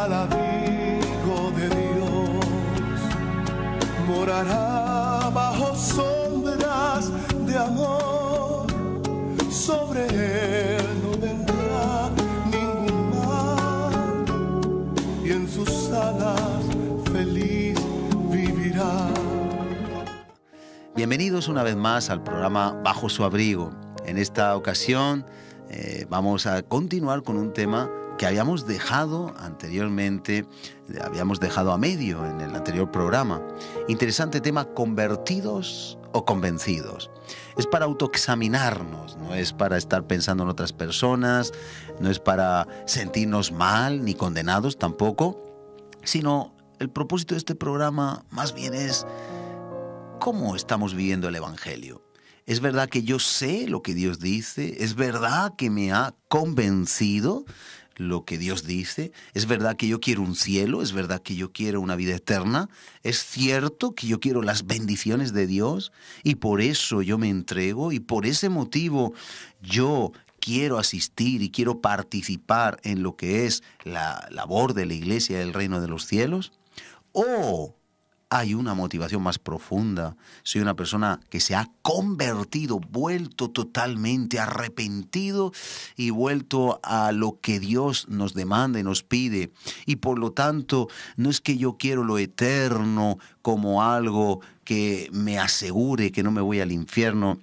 al abrigo de Dios, morará bajo sombras de amor, sobre él no vendrá ningún mal, y en sus alas feliz vivirá. Bienvenidos una vez más al programa Bajo su abrigo. En esta ocasión vamos a continuar con un tema que habíamos dejado anteriormente, habíamos dejado a medio en el anterior programa. Interesante tema, convertidos o convencidos. Es para autoexaminarnos, no es para estar pensando en otras personas, no es para sentirnos mal ni condenados tampoco, sino el propósito de este programa más bien es cómo estamos viviendo el Evangelio. ¿Es verdad que yo sé lo que Dios dice? ¿Es verdad que me ha convencido lo que Dios dice? ¿Es verdad que yo quiero un cielo? ¿Es verdad que yo quiero una vida eterna? ¿Es cierto que yo quiero las bendiciones de Dios? Y por eso yo me entrego y por ese motivo yo quiero asistir y quiero participar en lo que es la labor de la Iglesia del Reino de los Cielos. ¿O hay una motivación más profunda? Soy una persona que se ha convertido, vuelto totalmente arrepentido y vuelto a lo que Dios nos demanda y nos pide. Y por lo tanto, no es que yo quiero lo eterno como algo que me asegure que no me voy al infierno,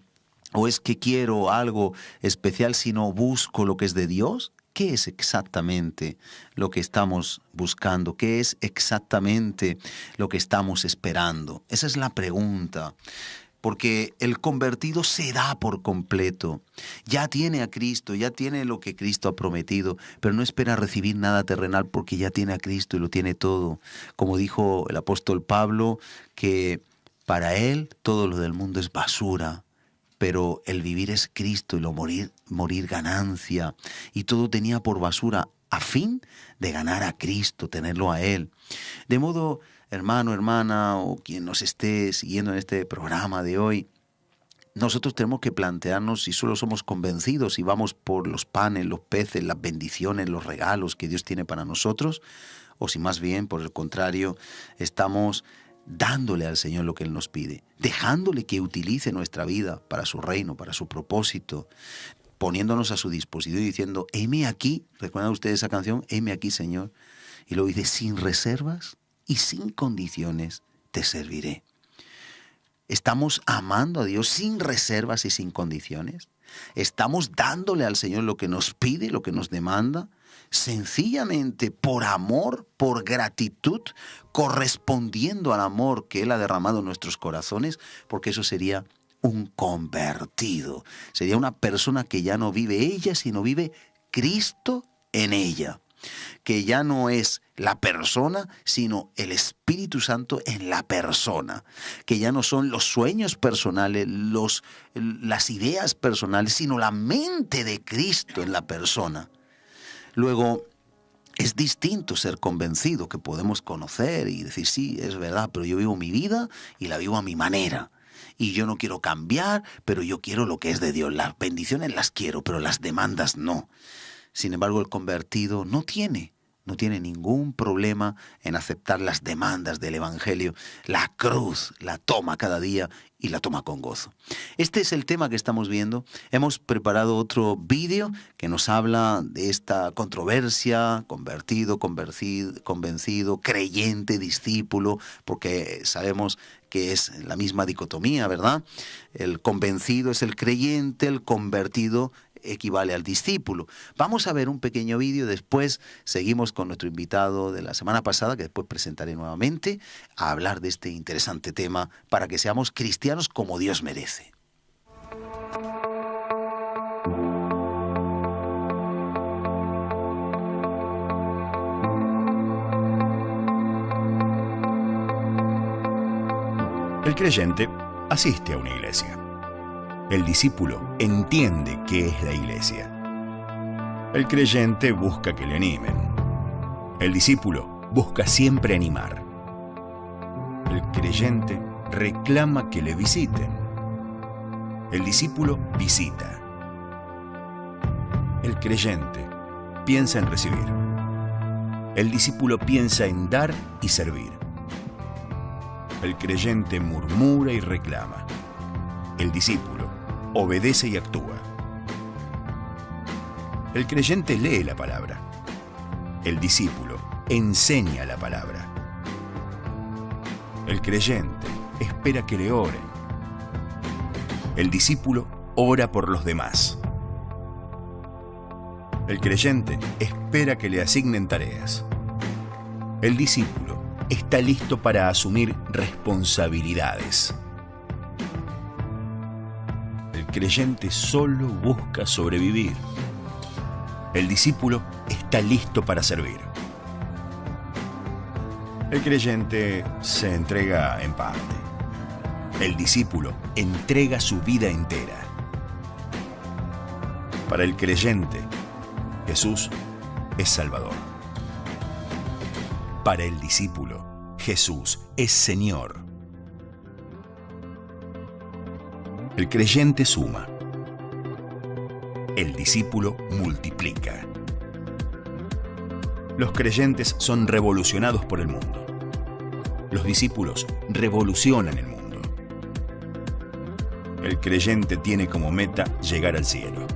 o es que quiero algo especial, sino busco lo que es de Dios. ¿Qué es exactamente lo que estamos buscando? ¿Qué es exactamente lo que estamos esperando? Esa es la pregunta. Porque el convertido se da por completo. Ya tiene a Cristo, ya tiene lo que Cristo ha prometido, pero no espera recibir nada terrenal porque ya tiene a Cristo y lo tiene todo. Como dijo el apóstol Pablo, que para él todo lo del mundo es basura. Pero el vivir es Cristo y lo morir ganancia. Y todo tenía por basura a fin de ganar a Cristo, tenerlo a Él. De modo, hermano, hermana, o quien nos esté siguiendo en este programa de hoy, nosotros tenemos que plantearnos si solo somos convencidos y vamos por los panes, los peces, las bendiciones, los regalos que Dios tiene para nosotros, o si más bien, por el contrario, estamos dándole al Señor lo que Él nos pide, dejándole que utilice nuestra vida para su reino, para su propósito, poniéndonos a su disposición y diciendo, heme aquí. ¿Recuerdan ustedes esa canción? Heme aquí, Señor. Y luego dice, sin reservas y sin condiciones te serviré. ¿Estamos amando a Dios sin reservas y sin condiciones? ¿Estamos dándole al Señor lo que nos pide, lo que nos demanda? Sencillamente por amor, por gratitud, correspondiendo al amor que Él ha derramado en nuestros corazones, porque eso sería un convertido. Sería una persona que ya no vive ella, sino vive Cristo en ella. Que ya no es la persona, sino el Espíritu Santo en la persona. Que ya no son los sueños personales, las ideas personales, sino la mente de Cristo en la persona. Luego, es distinto ser convencido, que podemos conocer y decir, sí, es verdad, pero yo vivo mi vida y la vivo a mi manera. Y yo no quiero cambiar, pero yo quiero lo que es de Dios. Las bendiciones las quiero, pero las demandas no. Sin embargo, el convertido no tiene ningún problema en aceptar las demandas del Evangelio. La cruz la toma cada día y la toma con gozo. Este es el tema que estamos viendo. Hemos preparado otro vídeo que nos habla de esta controversia, convertido, convencido, creyente, discípulo, porque sabemos que es la misma dicotomía, ¿verdad? El convencido es el creyente, el convertido equivale al discípulo. Vamos a ver un pequeño vídeo, después seguimos con nuestro invitado de la semana pasada, que después presentaré nuevamente, a hablar de este interesante tema para que seamos cristianos como Dios merece. El creyente asiste a una iglesia. El discípulo entiende qué es la iglesia. El creyente busca que le animen. El discípulo busca siempre animar. El creyente reclama que le visiten. El discípulo visita. El creyente piensa en recibir. El discípulo piensa en dar y servir. El creyente murmura y reclama. El discípulo obedece y actúa. El creyente lee la palabra. El discípulo enseña la palabra. El creyente espera que le oren. El discípulo ora por los demás. El creyente espera que le asignen tareas. El discípulo está listo para asumir responsabilidades. El creyente solo busca sobrevivir. El discípulo está listo para servir. El creyente se entrega en parte. El discípulo entrega su vida entera. Para el creyente, Jesús es Salvador. Para el discípulo, Jesús es Señor. El creyente suma. El discípulo multiplica. Los creyentes son revolucionados por el mundo. Los discípulos revolucionan el mundo. El creyente tiene como meta llegar al cielo.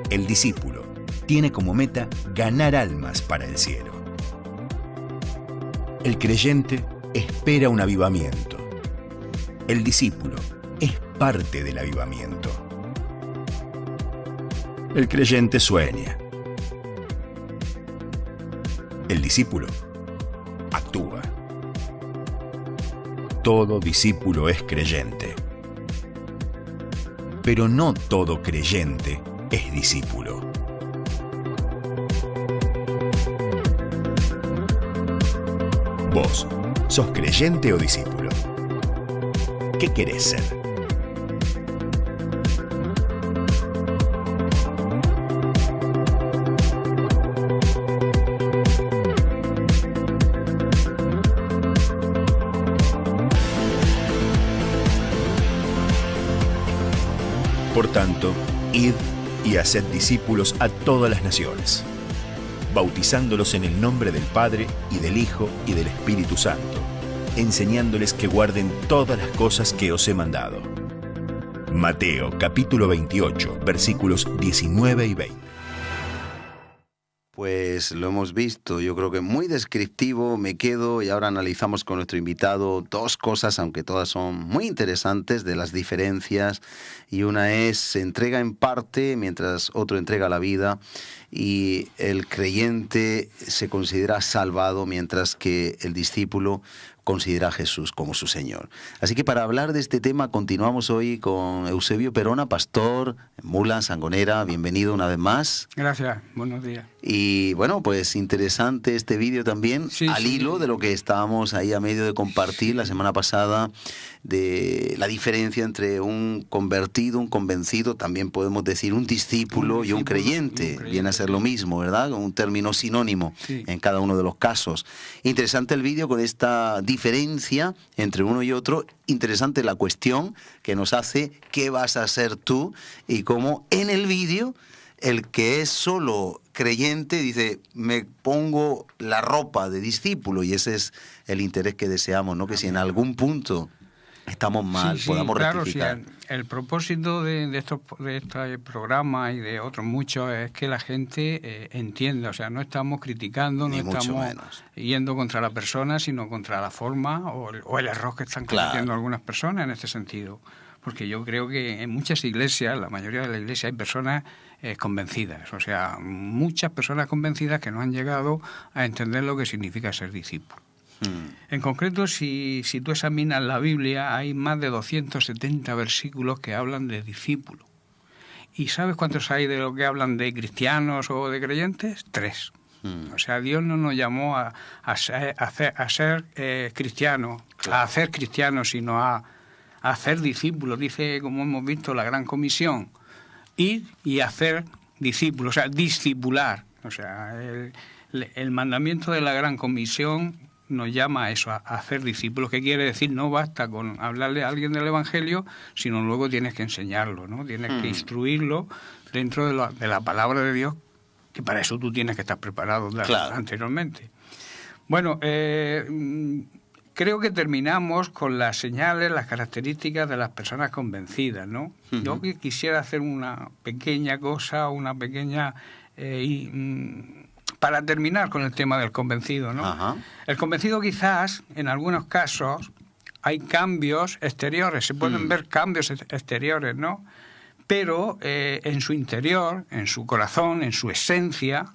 El discípulo tiene como meta ganar almas para el cielo. El creyente espera un avivamiento. El discípulo es parte del avivamiento. El creyente sueña. El discípulo actúa. Todo discípulo es creyente. Pero no todo creyente es discípulo. ¿Vos sos creyente o discípulo? ¿Qué querés ser? Por tanto, id y haced discípulos a todas las naciones, bautizándolos en el nombre del Padre y del Hijo y del Espíritu Santo, enseñándoles que guarden todas las cosas que os he mandado. Mateo capítulo 28, versículos 19 y 20. Pues lo hemos visto, yo creo que muy descriptivo. Me quedo y ahora analizamos con nuestro invitado dos cosas, aunque todas son muy interesantes, de las diferencias. Y una es, se entrega en parte mientras otro entrega la vida, y el creyente se considera salvado mientras que el discípulo considera a Jesús como su Señor. Así que para hablar de este tema continuamos hoy con Eusebio Perona, pastor en Mula, Sangonera. Bienvenido una vez más. Gracias, buenos días. Y bueno, pues interesante este vídeo también, Sí, al hilo de lo que estábamos ahí a medio de compartir la semana pasada, de la diferencia entre un convertido, un convencido, también podemos decir un discípulo y un creyente. Viene a ser lo mismo, ¿verdad? Un término sinónimo en cada uno de los casos. Interesante el vídeo con esta diferencia entre uno y otro. Interesante la cuestión que nos hace, ¿qué vas a hacer tú? Y cómo en el vídeo el que es solo creyente dice, me pongo la ropa de discípulo, y ese es el interés que deseamos, ¿no? Que si en algún punto estamos mal, podamos rectificar. Claro, el propósito de este programa y de otros muchos es que la gente entienda, o sea, no estamos criticando, Ni no mucho estamos menos yendo contra la persona, sino contra la forma o el error que están cometiendo algunas personas en este sentido. Porque yo creo que en muchas iglesias, la mayoría de las iglesias, hay personas convencidas, o sea, muchas personas convencidas que no han llegado a entender lo que significa ser discípulo. En concreto, si tú examinas la Biblia, hay más de 270 versículos que hablan de discípulo. ¿Y sabes cuántos hay de lo que hablan de cristianos o de creyentes? 3. O sea, Dios no nos llamó a ser cristianos, a hacer cristianos, sino a hacer discípulos. Dice, como hemos visto, la Gran Comisión, ir y hacer discípulos, o sea, discipular. O sea, el mandamiento de la Gran Comisión nos llama a eso, a hacer discípulos. ¿Qué quiere decir? No basta con hablarle a alguien del Evangelio, sino luego tienes que enseñarlo, ¿no? Tienes que instruirlo dentro de la palabra de Dios, que para eso tú tienes que estar preparado claro. anteriormente. Bueno, creo que terminamos con las señales, las características de las personas convencidas, ¿no? Uh-huh. Yo quisiera hacer una pequeña cosa, para terminar con el tema del convencido, ¿no? Uh-huh. El convencido quizás, en algunos casos, hay cambios exteriores, se pueden ver cambios exteriores, ¿no? Pero en su interior, en su corazón, en su esencia,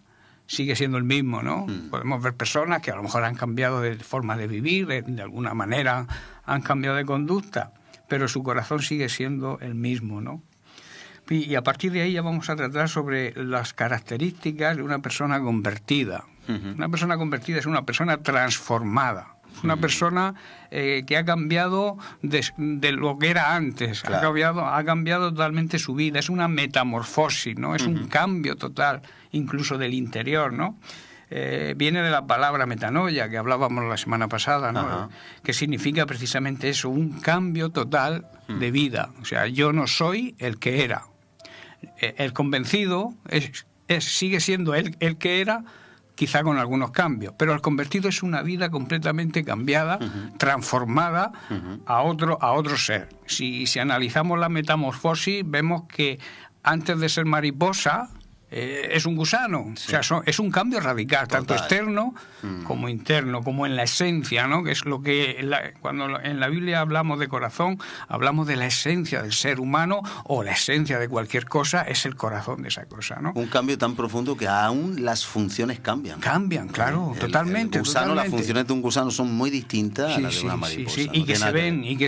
sigue siendo el mismo, ¿no? Podemos ver personas que a lo mejor han cambiado de forma de vivir, de alguna manera han cambiado de conducta, pero su corazón sigue siendo el mismo, ¿no? Y a partir de ahí ya vamos a tratar sobre las características de una persona convertida. Uh-huh. Una persona convertida es una persona transformada. Una persona que ha cambiado de lo que era antes, claro. ha cambiado totalmente su vida, es una metamorfosis, ¿no? Es un cambio total, incluso del interior, ¿no? Viene de la palabra metanoia, que hablábamos la semana pasada, ¿no? Que significa precisamente eso, un cambio total de vida. O sea, yo no soy el que era. El convencido sigue siendo el que era, quizá con algunos cambios, pero el convertido es una vida completamente cambiada, transformada a otro ser. Si analizamos la metamorfosis, vemos que antes de ser mariposa es un gusano, sí. O sea, es un cambio radical, total. Tanto externo como interno, como en la esencia, ¿no? Que es lo que cuando en la Biblia hablamos de corazón, hablamos de la esencia del ser humano, o la esencia de cualquier cosa es el corazón de esa cosa, ¿no? Un cambio tan profundo que aún las funciones cambian. Cambian, claro, totalmente. El gusano, totalmente. Las funciones de un gusano son muy distintas a las de una mariposa. Sí. Y que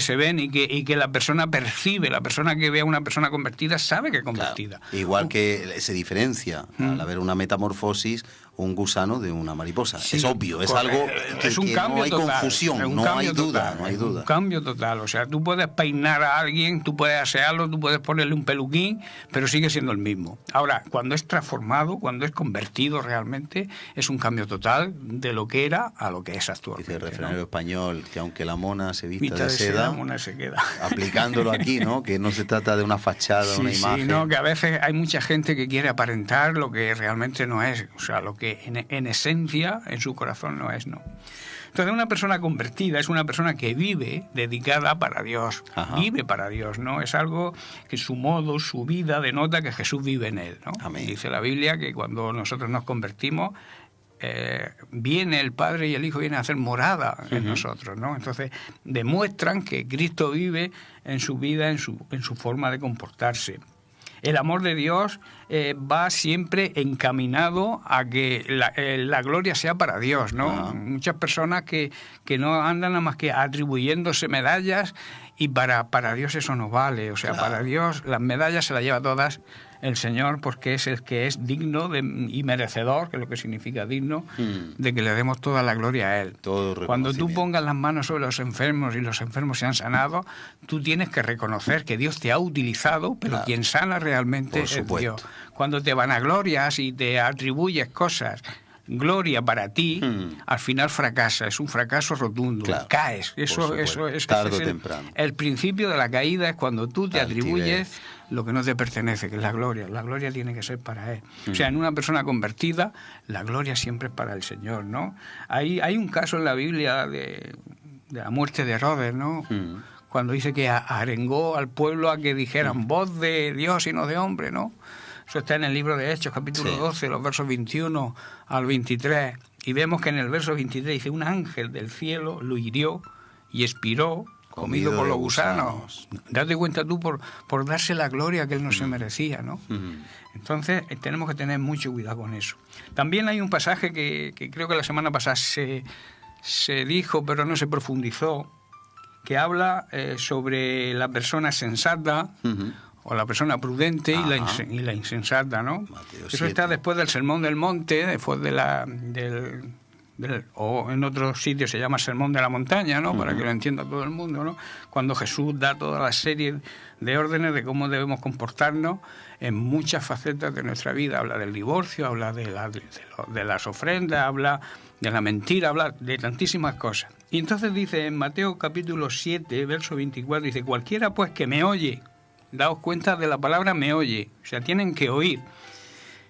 se ven y que la persona percibe, la persona que ve a una persona convertida sabe que es convertida. Claro. Igual que se diferencia al haber una metamorfosis, un gusano de una mariposa. Sí, es obvio, es algo que, es un cambio no hay total, confusión, no hay duda. Un cambio total, o sea, tú puedes peinar a alguien, tú puedes asearlo, tú puedes ponerle un peluquín, pero sigue siendo el mismo. Ahora, cuando es transformado, cuando es convertido realmente, es un cambio total de lo que era a lo que es actualmente. Dice el refranero español que aunque la mona se vista de seda, la mona se queda. Aplicándolo aquí, ¿no? Que no se trata de una fachada, una imagen. Sí, no, que a veces hay mucha gente que quiere aparentar lo que realmente no es, o sea, lo que en esencia, en su corazón no es, ¿no? Entonces, una persona convertida es una persona que vive dedicada para Dios. Ajá. Vive para Dios, ¿no? Es algo que su modo, su vida denota que Jesús vive en él, ¿no? Amén. Dice la Biblia que cuando nosotros nos convertimos, viene el Padre y el Hijo vienen a hacer morada en nosotros, ¿no? Entonces, demuestran que Cristo vive en su vida, en su forma de comportarse. El amor de Dios va siempre encaminado a que la gloria sea para Dios, ¿no? Uh-huh. Muchas personas que no andan nada más que atribuyéndose medallas, y para Dios eso no vale. O sea, claro. Para Dios las medallas se las lleva todas el Señor, porque es el que es digno y merecedor, que es lo que significa digno, de que le demos toda la gloria a Él. Cuando tú pongas las manos sobre los enfermos y los enfermos se han sanado, tú tienes que reconocer que Dios te ha utilizado, pero claro. Quien sana realmente es Dios. Cuando te vanaglorias y te atribuyes cosas, gloria para ti, al final fracasa, es un fracaso rotundo, claro. Caes. Eso es tarde o temprano. El principio de la caída es cuando tú te atribuyes lo que no te pertenece, que es la gloria. La gloria tiene que ser para Él. O sea, en una persona convertida, la gloria siempre es para el Señor, ¿no? Hay un caso en la Biblia de la muerte de Herodes, ¿no? Cuando dice que arengó al pueblo a que dijeran voz de Dios y no de hombre, ¿no? Eso está en el libro de Hechos, capítulo 12, los versos 21 al 23. Y vemos que en el verso 23 dice, un ángel del cielo lo hirió y expiró, comido por los gusanos. Date cuenta tú por darse la gloria que él no se merecía, ¿no? Entonces tenemos que tener mucho cuidado con eso. También hay un pasaje que creo que la semana pasada se dijo, pero no se profundizó, que habla sobre la persona sensata, o la persona prudente y la insensata, ¿no? Mateo Eso 7. Está después del Sermón del Monte, después o en otros sitios se llama Sermón de la Montaña, ¿no? Para que lo entienda todo el mundo, ¿no? Cuando Jesús da toda la serie de órdenes de cómo debemos comportarnos en muchas facetas de nuestra vida. Habla del divorcio, habla de las ofrendas, habla de la mentira, habla de tantísimas cosas. Y entonces dice en Mateo capítulo 7, verso 24, dice, cualquiera pues que me oye, daos cuenta de la palabra me oye, o sea, tienen que oír.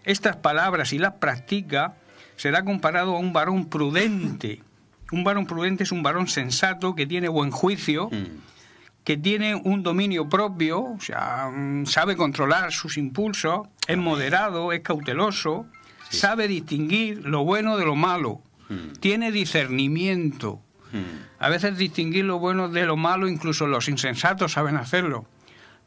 estas palabras y las practica, será comparado a un varón prudente. Un varón prudente es un varón sensato que tiene buen juicio, que tiene un dominio propio, o sea, sabe controlar sus impulsos, es moderado, es cauteloso, sabe distinguir lo bueno de lo malo, tiene discernimiento. A veces distinguir lo bueno de lo malo, incluso los insensatos saben hacerlo.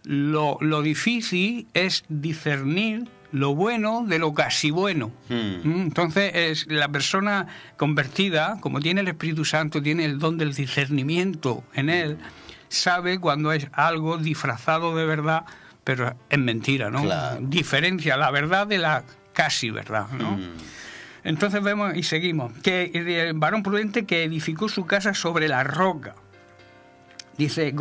Lo difícil es discernir lo bueno de lo casi bueno. Entonces, la persona convertida, como tiene el Espíritu Santo, tiene el don del discernimiento en él, sabe cuando es algo disfrazado de verdad, pero es mentira, ¿no? Claro. Diferencia la verdad de la casi verdad, ¿no? Entonces vemos y seguimos que el varón prudente que edificó su casa sobre la roca, dice,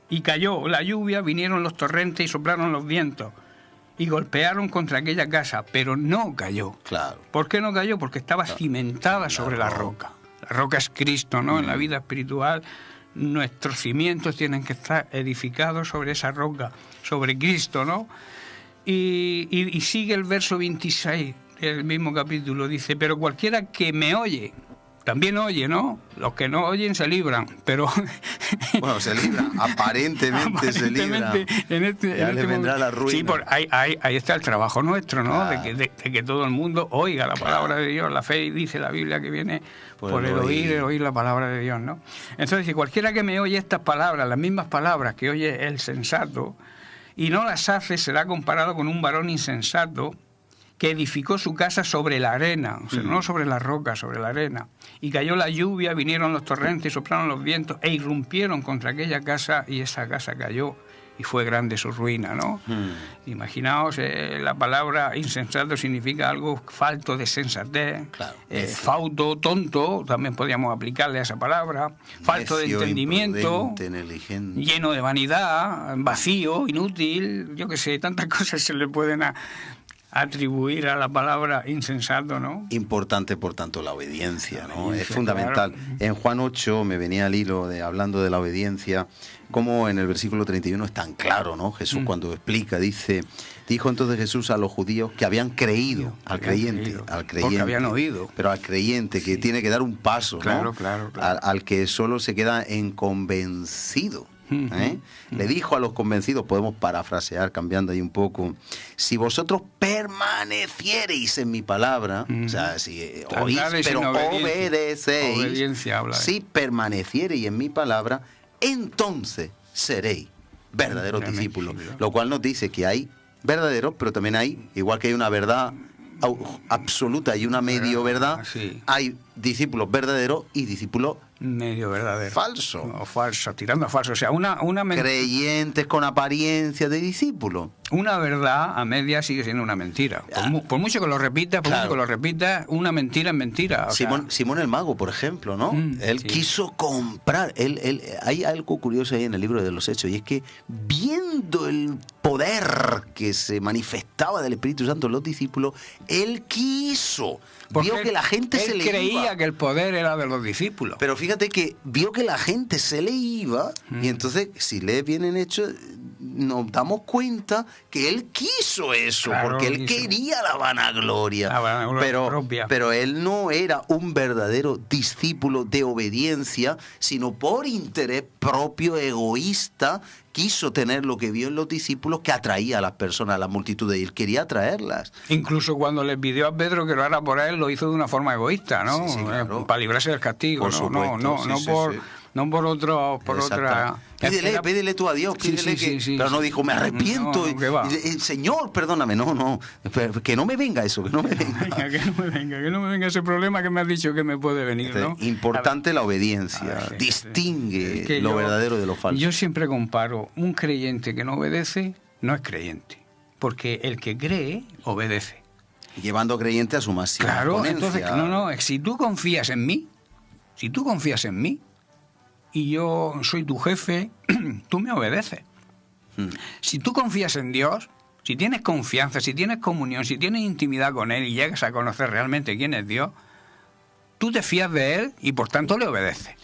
y cayó la lluvia, vinieron los torrentes y soplaron los vientos y golpearon contra aquella casa, pero no cayó. Claro. ¿Por qué no cayó? Porque estaba cimentada sobre la roca. La roca es Cristo, ¿no? En la vida espiritual nuestros cimientos tienen que estar edificados sobre esa roca, sobre Cristo, ¿no? Y sigue el verso 26 del mismo capítulo, dice, pero cualquiera que me oye, también oye, ¿no? Los que no oyen se libran, pero... Bueno, se libran, aparentemente se libran. Ya les vendrá la ruina. Sí, ahí está el trabajo nuestro, ¿no? Claro. De que todo el mundo oiga la palabra de Dios. La fe, dice la Biblia, que viene por el oír la palabra de Dios, ¿no? Entonces, si cualquiera que me oye estas palabras, las mismas palabras que oye el sensato, y no las hace, será comparado con un varón insensato que edificó su casa sobre la arena, o sea, no sobre la roca, sobre la arena. Y cayó la lluvia, vinieron los torrentes, soplaron los vientos e irrumpieron contra aquella casa, y esa casa cayó y fue grande su ruina, ¿no? Imaginaos, la palabra insensato significa algo falto de sensatez, claro, fauto, tonto, también podríamos aplicarle a esa palabra, falto de entendimiento, lleno de vanidad, vacío, inútil, yo qué sé, tantas cosas se le pueden atribuir a la palabra insensato, ¿no? Importante, por tanto, la obediencia, ¿no? Es fundamental. Claro. En Juan 8 me venía al hilo hablando de la obediencia, como en el versículo 31 es tan claro, ¿no? Jesús cuando explica, dijo entonces Jesús a los judíos que habían creído, al creyente, porque habían oído, pero al creyente que tiene que dar un paso, claro, ¿no? Claro. Al que solo se queda en convencido. Le dijo a los convencidos, podemos parafrasear cambiando ahí un poco, si vosotros permaneciereis en mi palabra, o sea, si oís pero obedecéis, si permaneciereis en mi palabra, entonces seréis verdaderos discípulos, lo cual nos dice que hay verdaderos, pero también hay, igual que hay una verdad absoluta y una medio verdad, hay discípulos verdaderos y discípulos medio verdadero, falso, o falso, tirando a falso, o sea, una creyentes con apariencia de discípulos. Una verdad a media sigue siendo una mentira. Por mucho que lo repita, una mentira es mentira. Simón el Mago, por ejemplo, ¿no? Él quiso comprar. Hay algo curioso ahí en el libro de los Hechos, y es que viendo el poder que se manifestaba del Espíritu Santo en los discípulos, él quiso. Vio que la gente se le iba. Él creía que el poder era de los discípulos. Pero fíjate que vio que la gente se le iba, y entonces, si lees bien en Hechos, nos damos cuenta que él quiso eso, claro, porque él quería la vanagloria, propia. Pero él no era un verdadero discípulo de obediencia, sino por interés propio, egoísta, quiso tener lo que vio en los discípulos, que atraía a las personas, a las multitudes, y él quería atraerlas. Incluso cuando les pidió a Pedro que lo haga por él, lo hizo de una forma egoísta, ¿no? Sí, claro. Para librarse del castigo, por supuesto, no por otra. Pídele tú a Dios, pero no dijo, me arrepiento, Señor, perdóname, no, que no me venga eso, que no me venga. que no me venga ese problema que me has dicho que me puede venir, ¿no? Importante la obediencia, distingue lo verdadero de lo falso. Yo siempre comparo, un creyente que no obedece no es creyente, porque el que cree, obedece. Llevando creyente a su máxima exponencia. Entonces, si tú confías en mí, y yo soy tu jefe, tú me obedeces. Si tú confías en Dios, si tienes confianza, si tienes comunión, si tienes intimidad con Él y llegas a conocer realmente quién es Dios, tú te fías de Él y por tanto le obedeces.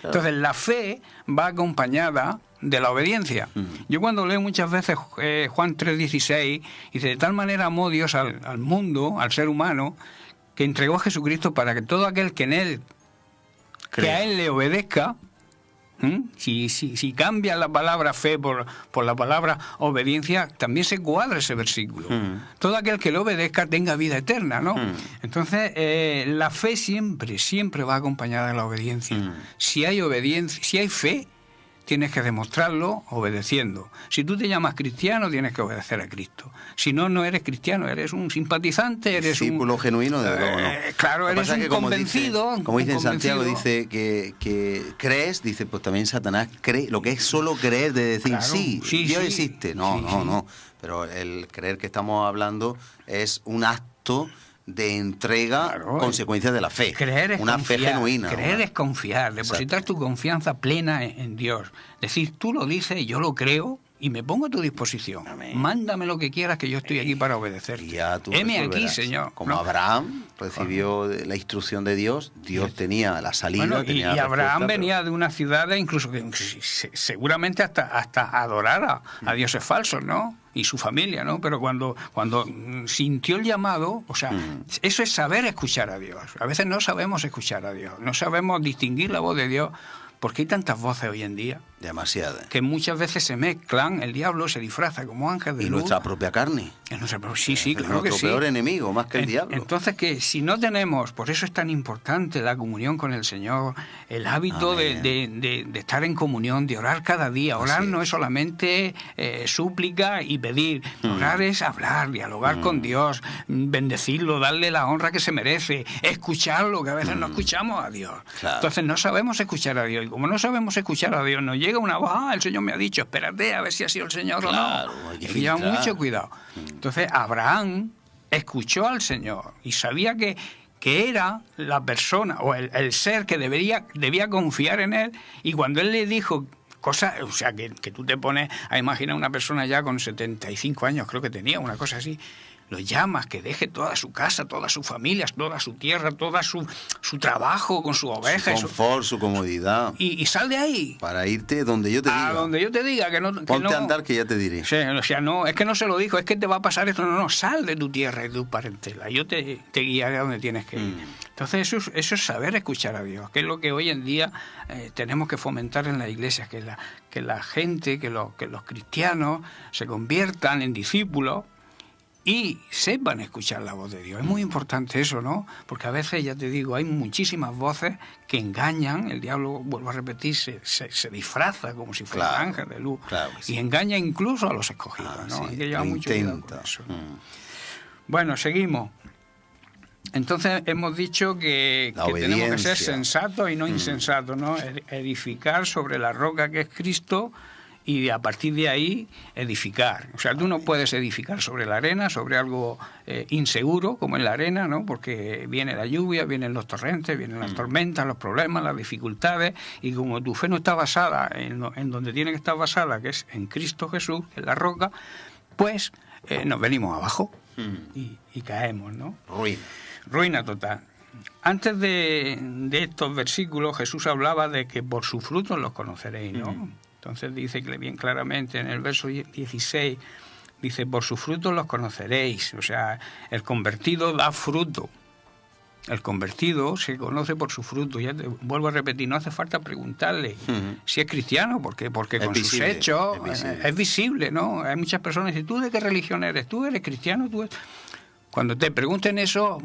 Entonces la fe va acompañada de la obediencia. Yo cuando leo muchas veces Juan 3:16, dice, de tal manera amó Dios al mundo, al ser humano, que entregó a Jesucristo para que todo aquel que en él, que a él le obedezca, si cambia la palabra fe por la palabra obediencia, también se cuadra ese versículo. Todo aquel que le obedezca tenga vida eterna, ¿no? Entonces, la fe siempre va acompañada de la obediencia. Si hay obediencia, si hay fe, tienes que demostrarlo obedeciendo. Si tú te llamas cristiano, tienes que obedecer a Cristo. Si no, no eres cristiano, eres un simpatizante, eres discípulo genuino, de luego, ¿no? Claro, eres un convencido. Como dice en Santiago, dice que crees, dice, pues también Satanás cree, lo que es solo creer de decir, claro, sí, Dios existe. No. Pero el creer que estamos hablando es un acto de entrega, consecuencia de la fe. Creer es una confiar, fe genuina. Creer es confiar, depositar tu confianza plena en Dios. Decir, tú lo dices, yo lo creo y me pongo a tu disposición. Amén. Mándame lo que quieras, que yo estoy aquí para obedecerte. Heme aquí, Señor. Como Abraham recibió la instrucción de Dios, Dios tenía la salida. Bueno, tenía y Abraham respuesta, venía de una ciudad incluso que seguramente hasta adorar a dioses falsos, ¿no? Y su familia, ¿no? Pero cuando sintió el llamado, o sea, eso es saber escuchar a Dios. A veces no sabemos escuchar a Dios, no sabemos distinguir la voz de Dios, porque hay tantas voces hoy en día. Demasiadas. Que muchas veces se mezclan, el diablo se disfraza como ángel de luz. Y nuestra propia carne. Sí, claro que sí. Nuestro peor enemigo, más que el diablo. Entonces, que si no tenemos, por eso es tan importante la comunión con el Señor, el hábito de estar en comunión, de orar cada día. Orar no es solamente súplica y pedir. Orar es hablar, dialogar con Dios, bendecirlo, darle la honra que se merece, escucharlo, que a veces no escuchamos a Dios. Claro. Entonces no sabemos escuchar a Dios. Y como no sabemos escuchar a Dios, nos llega una voz, el Señor me ha dicho, espérate a ver si ha sido el Señor o no. Hay que lleva filtrar. mucho cuidado. Entonces Abraham escuchó al Señor y sabía que era la persona o el ser que debía confiar en él, y cuando él le dijo cosas, o sea, que tú te pones a imaginar una persona ya con 75 años, creo que tenía, una cosa así, lo llamas, que deje toda su casa, todas sus familias, toda su tierra, todo su trabajo con su oveja. Su confort, su comodidad. Y sal de ahí. Para irte donde yo te diga. A donde yo te diga. Que no, Ponte a andar que ya te diré. Sí, o sea, no, es que no se lo dijo, es que te va a pasar esto. No, sal de tu tierra y de tu parentela. Yo te guiaré a donde tienes que ir. Entonces eso es saber escuchar a Dios, que es lo que hoy en día tenemos que fomentar en la iglesia, que la gente, que los cristianos se conviertan en discípulos y sepan escuchar la voz de Dios. Es muy importante eso, ¿no? Porque a veces, ya te digo, hay muchísimas voces que engañan. El diablo, vuelvo a repetir, se disfraza como si fuera un ángel de luz. Claro que sí. Y engaña incluso a los escogidos, ¿no? Sí, Hay que llevar mucho cuidado con eso. Bueno, seguimos. Entonces hemos dicho que tenemos que ser sensatos y no insensatos, ¿no? Edificar sobre la roca que es Cristo, y a partir de ahí edificar. O sea, tú no puedes edificar sobre la arena, sobre algo inseguro como es la arena, ¿no? Porque viene la lluvia, vienen los torrentes, vienen las tormentas, los problemas, las dificultades, y como tu fe no está basada en donde tiene que estar basada, que es en Cristo Jesús, en la roca, pues nos venimos abajo y caemos, ¿no? Ruina total. Antes de estos versículos, Jesús hablaba de que por sus frutos los conoceréis, ¿no? Entonces dice que bien claramente en el verso 16, dice, por sus frutos los conoceréis. O sea, el convertido da fruto. El convertido se conoce por su fruto. Ya te vuelvo a repetir, no hace falta preguntarle si es cristiano, porque con visible, sus hechos es visible, ¿no? Hay muchas personas que dicen, ¿tú de qué religión eres? ¿Tú eres cristiano? Cuando te pregunten eso,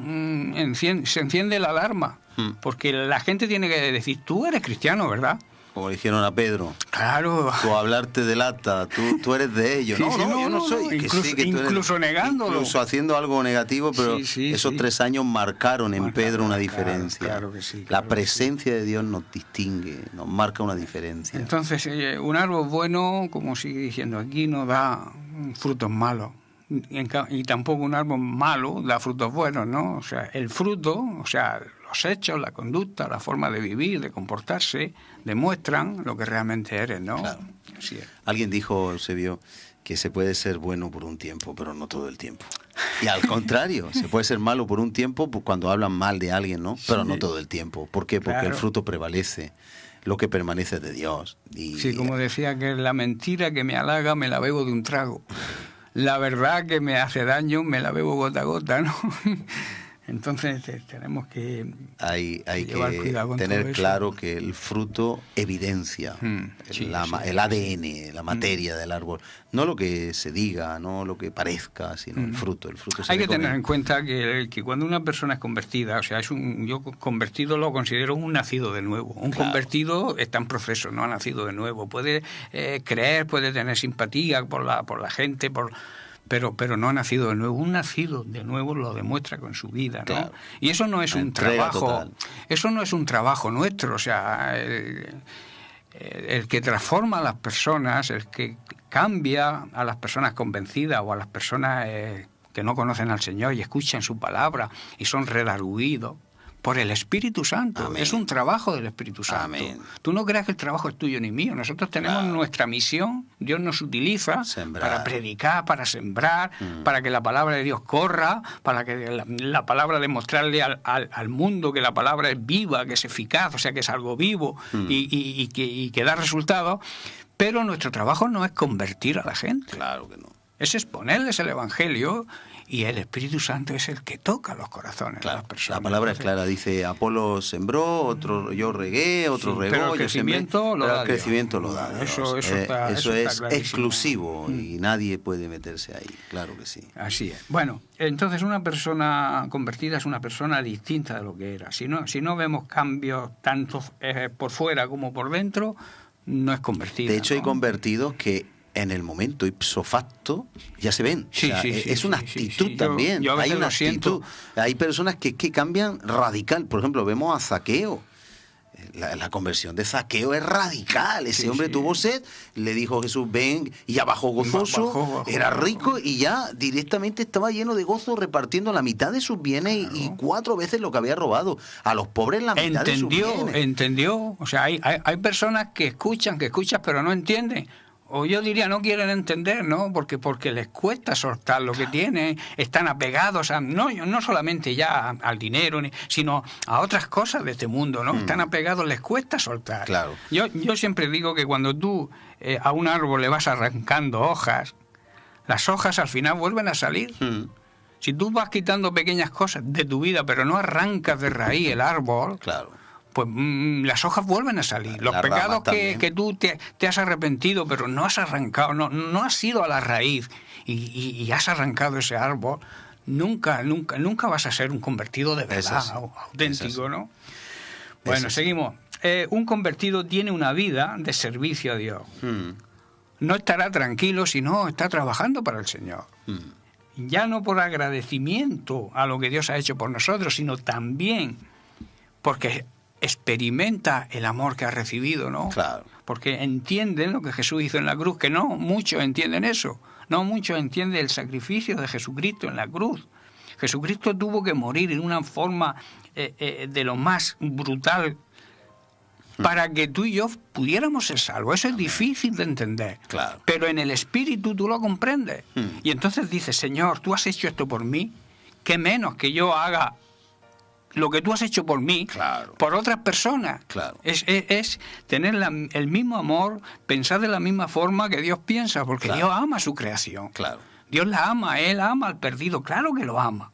se enciende la alarma, porque la gente tiene que decir, tú eres cristiano, ¿verdad? Como le dijeron a Pedro. Claro. Tú hablarte delata, tú eres de ellos. No, yo no soy. Incluso negándolo. Incluso haciendo algo negativo, pero esos 3 años marcaron en Pedro una diferencia. Claro que sí. La presencia de Dios nos distingue, nos marca una diferencia. Entonces, un árbol bueno, como sigue diciendo aquí, no da frutos malos. Y tampoco un árbol malo da frutos buenos, ¿no? O sea, el fruto, o sea, los hechos, la conducta, la forma de vivir, de comportarse, demuestran lo que realmente eres, ¿no? Claro. Así es. Alguien dijo, Eusebio, que se puede ser bueno por un tiempo, pero no todo el tiempo. Y al contrario, se puede ser malo por un tiempo, pues cuando hablan mal de alguien, ¿no? Pero no todo el tiempo. ¿Por qué? Porque el fruto prevalece. lo que permanece de Dios. Y, sí, como decía, que la mentira que me halaga me la bebo de un trago. La verdad que me hace daño me la bebo gota a gota, ¿no? Entonces tenemos que hay llevar cuidado con tener todo eso. claro que el fruto evidencia el ADN, la materia del árbol. No lo que se diga, no lo que parezca, sino el fruto. El fruto se Hay ve que con tener él. en cuenta que cuando una persona es convertida, o sea, yo convertido lo considero un nacido de nuevo. Un convertido está en proceso, no ha nacido de nuevo. Puede creer, puede tener simpatía por la gente, pero no ha nacido de nuevo. Un nacido de nuevo lo demuestra con su vida, ¿no? Claro. Y eso no es un Entrega trabajo, total. eso no es un trabajo nuestro, o sea, el que transforma a las personas, el que cambia a las personas convencidas o a las personas que no conocen al Señor y escuchan su palabra y son redarguidos por el Espíritu Santo. Amén. Es un trabajo del Espíritu Santo. Amén. Tú no creas que el trabajo es tuyo ni mío. Nosotros tenemos nuestra misión. Dios nos utiliza Sembrar. para predicar, para sembrar, para que la palabra de Dios corra, para que la palabra demostrarle al mundo que la palabra es viva, que es eficaz, o sea, que es algo vivo y que da resultados. Pero nuestro trabajo no es convertir a la gente. Claro que no. Es exponerles el Evangelio, y el Espíritu Santo es el que toca los corazones de las personas. La palabra es Entonces, clara, dice: Apolo sembró, otro yo regué, otro regó, pero el yo sembré. crecimiento lo Pero da el Dios. crecimiento lo da Dios. Eso está es clarísimo. exclusivo y nadie puede meterse ahí, claro que sí. Así es. Bueno, entonces una persona convertida es una persona distinta de lo que era. Si no vemos cambios tanto por fuera como por dentro, no es convertida. De hecho, hay ¿no? convertidos que en el momento ipso facto ya se ven. Sí, O sea, sí, es una sí, actitud sí. también. Yo a veces hay una lo siento. actitud. Hay personas que cambian radical. Por ejemplo, vemos a Zaqueo. La conversión de Zaqueo es radical. Ese hombre tuvo sed, le dijo Jesús: ven, y ya bajó gozoso, Bajó. era rico y ya directamente estaba lleno de gozo, repartiendo la mitad de sus bienes y 4 veces lo que había robado. A los pobres la mitad de sus bienes. Entendió. O sea, hay personas que escuchan, pero no entienden. O yo diría, no quieren entender, ¿no? Porque les cuesta soltar lo que tienen, están apegados no solamente ya al dinero, sino a otras cosas de este mundo, ¿no? Están apegados, les cuesta soltar. Claro. Yo siempre digo que cuando tú a un árbol le vas arrancando hojas, las hojas al final vuelven a salir. Si tú vas quitando pequeñas cosas de tu vida, pero no arrancas de raíz el árbol, Claro. pues las hojas vuelven a salir. Los Las pecados ramas también. que tú te has arrepentido, pero no has arrancado, no has ido a la raíz y has arrancado ese árbol, nunca vas a ser un convertido de verdad, auténtico, ¿no? Bueno, seguimos. Un convertido tiene una vida de servicio a Dios. No estará tranquilo si no está trabajando para el Señor. Ya no por agradecimiento a lo que Dios ha hecho por nosotros, sino también porque experimenta el amor que ha recibido, ¿no? Claro. Porque entienden lo que Jesús hizo en la cruz, que no muchos entienden eso, no muchos entienden el sacrificio de Jesucristo en la cruz. Jesucristo tuvo que morir en una forma de lo más brutal para que tú y yo pudiéramos ser salvos. Eso es difícil de entender. Claro. Pero en el Espíritu tú lo comprendes. Y entonces dices: Señor, tú has hecho esto por mí, ¿qué menos que yo haga lo que tú has hecho por mí, Claro. por otras personas? Claro. Es tener el mismo amor, pensar de la misma forma que Dios piensa, porque Claro. Dios ama a su creación. Claro. Dios la ama, Él ama al perdido, claro que lo ama.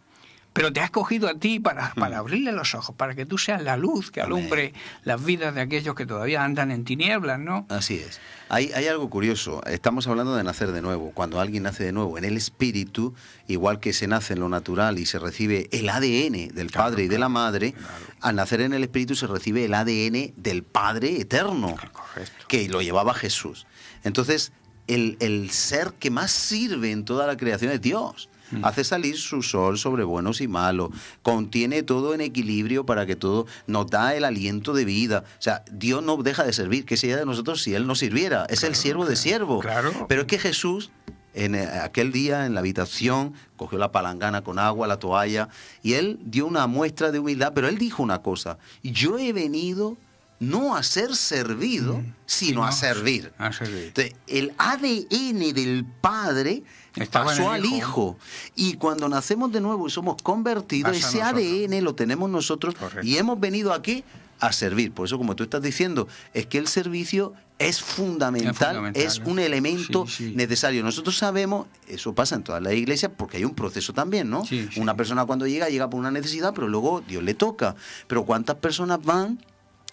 Pero te ha escogido a ti para abrirle los ojos, para que tú seas la luz que alumbre las vidas de aquellos que todavía andan en tinieblas, ¿no? Así es. Hay algo curioso. Estamos hablando de nacer de nuevo. Cuando alguien nace de nuevo en el espíritu, igual que se nace en lo natural y se recibe el ADN del padre y de la madre, al nacer en el espíritu se recibe el ADN del Padre eterno, Correcto. que lo llevaba Jesús. Entonces, el ser que más sirve en toda la creación es Dios. Hace salir su sol sobre buenos y malos, contiene todo en equilibrio para que todo nos da el aliento de vida. O sea, Dios no deja de servir. ¿Qué sería de nosotros si Él no sirviera? Es el siervo de siervos. Claro. Pero es que Jesús, en aquel día en la habitación, cogió la palangana con agua, la toalla, y Él dio una muestra de humildad, pero Él dijo una cosa: yo he venido no a ser servido, sino a servir. A servir. Entonces, el ADN del Padre Estaba en pasó el al Hijo. Hijo. Y cuando nacemos de nuevo y somos convertidos, Pasa a ese nosotros. ADN lo tenemos nosotros. Correcto. Y hemos venido aquí a servir. Por eso, como tú estás diciendo, es que el servicio es fundamental, es un elemento necesario. Nosotros sabemos, eso pasa en todas las iglesias, porque hay un proceso también, ¿no? Una persona cuando llega por una necesidad, pero luego Dios le toca. Pero ¿cuántas personas van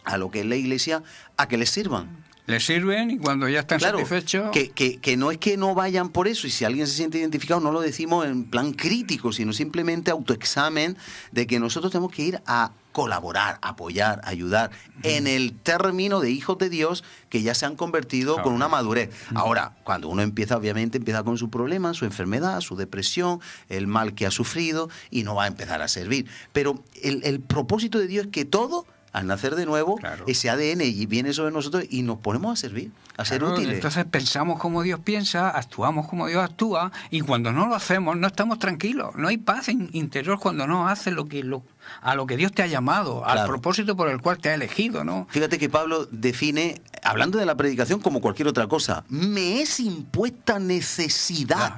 a lo que es la iglesia a que les sirvan? Les sirven y cuando ya están satisfechos... Que no es que no vayan por eso, y si alguien se siente identificado no lo decimos en plan crítico, sino simplemente autoexamen de que nosotros tenemos que ir a colaborar, apoyar, ayudar en el término de hijos de Dios que ya se han convertido con una madurez. Ahora, cuando uno empieza, obviamente, empieza con su problema, su enfermedad, su depresión, el mal que ha sufrido, y no va a empezar a servir. Pero el propósito de Dios es que todo, al nacer de nuevo, ese ADN y viene sobre nosotros y nos ponemos a servir, a ser útiles. Entonces pensamos como Dios piensa, actuamos como Dios actúa, y cuando no lo hacemos no estamos tranquilos. No hay paz interior cuando no haces a lo que Dios te ha llamado, al propósito por el cual te ha elegido, ¿no? Fíjate que Pablo define, hablando de la predicación como cualquier otra cosa, me es impuesta necesidad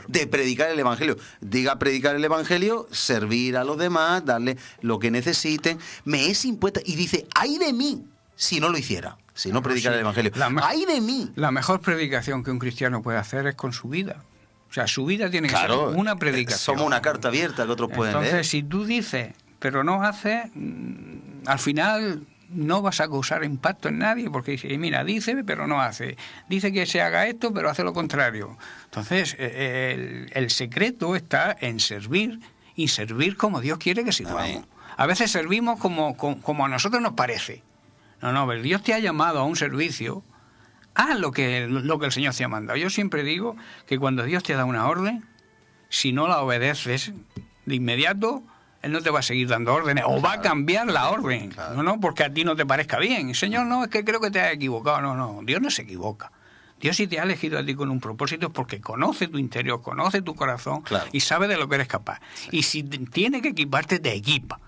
de predicar el Evangelio. Diga predicar el Evangelio, servir a los demás, darle lo que necesiten. Me es impuesta, y dice, ¡ay de mí si no lo hiciera! Si no predicara el Evangelio. ¡Ay de mí! La mejor predicación que un cristiano puede hacer es con su vida. O sea, su vida tiene que ser una predicación. Somos una carta abierta que otros pueden leer. Entonces, si tú dices, pero no haces, al final no vas a causar impacto en nadie, porque dice, mira, dice, pero no hace. Dice que se haga esto, pero hace lo contrario. Entonces, el secreto está en servir, y servir como Dios quiere que sirvamos. A veces servimos como a nosotros nos parece. No, pero Dios te ha llamado a un servicio, haz lo que el Señor te ha mandado. Yo siempre digo que cuando Dios te da una orden, si no la obedeces de inmediato, Él no te va a seguir dando órdenes, o va a cambiar la orden. No, porque a ti no te parezca bien. Señor, no, es que creo que te has equivocado. No, Dios no se equivoca. Dios, si te ha elegido a ti con un propósito, es porque conoce tu interior, conoce tu corazón, y sabe de lo que eres capaz. Y si tiene que equiparte, te equipa.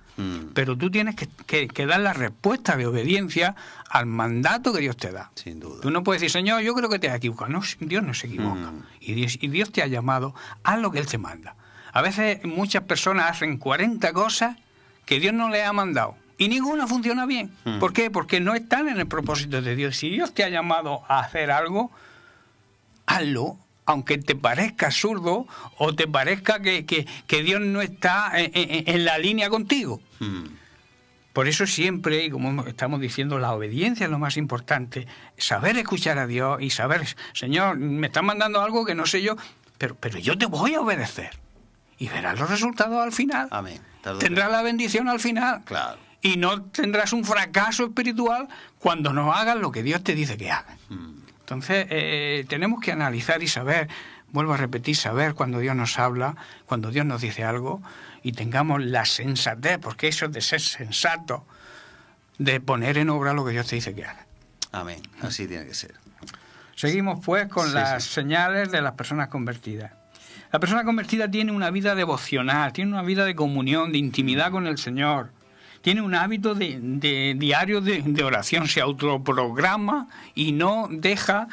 Pero tú tienes que dar la respuesta de obediencia al mandato que Dios te da. Sin duda. Tú no puedes decir, Señor, yo creo que te has equivocado. No, Dios no se equivoca. Y Dios te ha llamado, haz lo que Él te manda. A veces muchas personas hacen 40 cosas que Dios no les ha mandado, y ninguna funciona bien. ¿Por qué? Porque no están en el propósito de Dios. Si Dios te ha llamado a hacer algo, hazlo, aunque te parezca absurdo o te parezca que Dios no está en la línea contigo. Por eso siempre, y como estamos diciendo, la obediencia es lo más importante. Saber escuchar a Dios y saber, Señor, me estás mandando algo que no sé yo, pero yo te voy a obedecer. Y verás los resultados al final. Amén. Tendrás la bendición al final. Claro. Y no tendrás un fracaso espiritual cuando no hagas lo que Dios te dice que hagas. Entonces, tenemos que analizar y saber, vuelvo a repetir, saber cuando Dios nos habla, cuando Dios nos dice algo, y tengamos la sensatez, porque eso es de ser sensato, de poner en obra lo que Dios te dice que haga. Amén. Así tiene que ser. Seguimos pues con las señales de las personas convertidas. La persona convertida tiene una vida devocional, tiene una vida de comunión, de intimidad con el Señor. Tiene un hábito de diario de oración, se autoprograma y no deja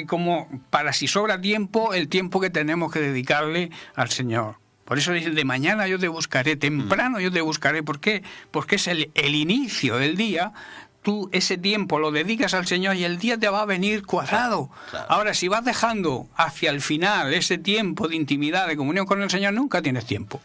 como para si sobra tiempo, el tiempo que tenemos que dedicarle al Señor. Por eso dice, de mañana yo te buscaré, temprano yo te buscaré. ¿Por qué? Porque es el inicio del día. Tú ese tiempo lo dedicas al Señor y el día te va a venir cuadrado. Claro. Ahora, si vas dejando hacia el final ese tiempo de intimidad, de comunión con el Señor, nunca tienes tiempo.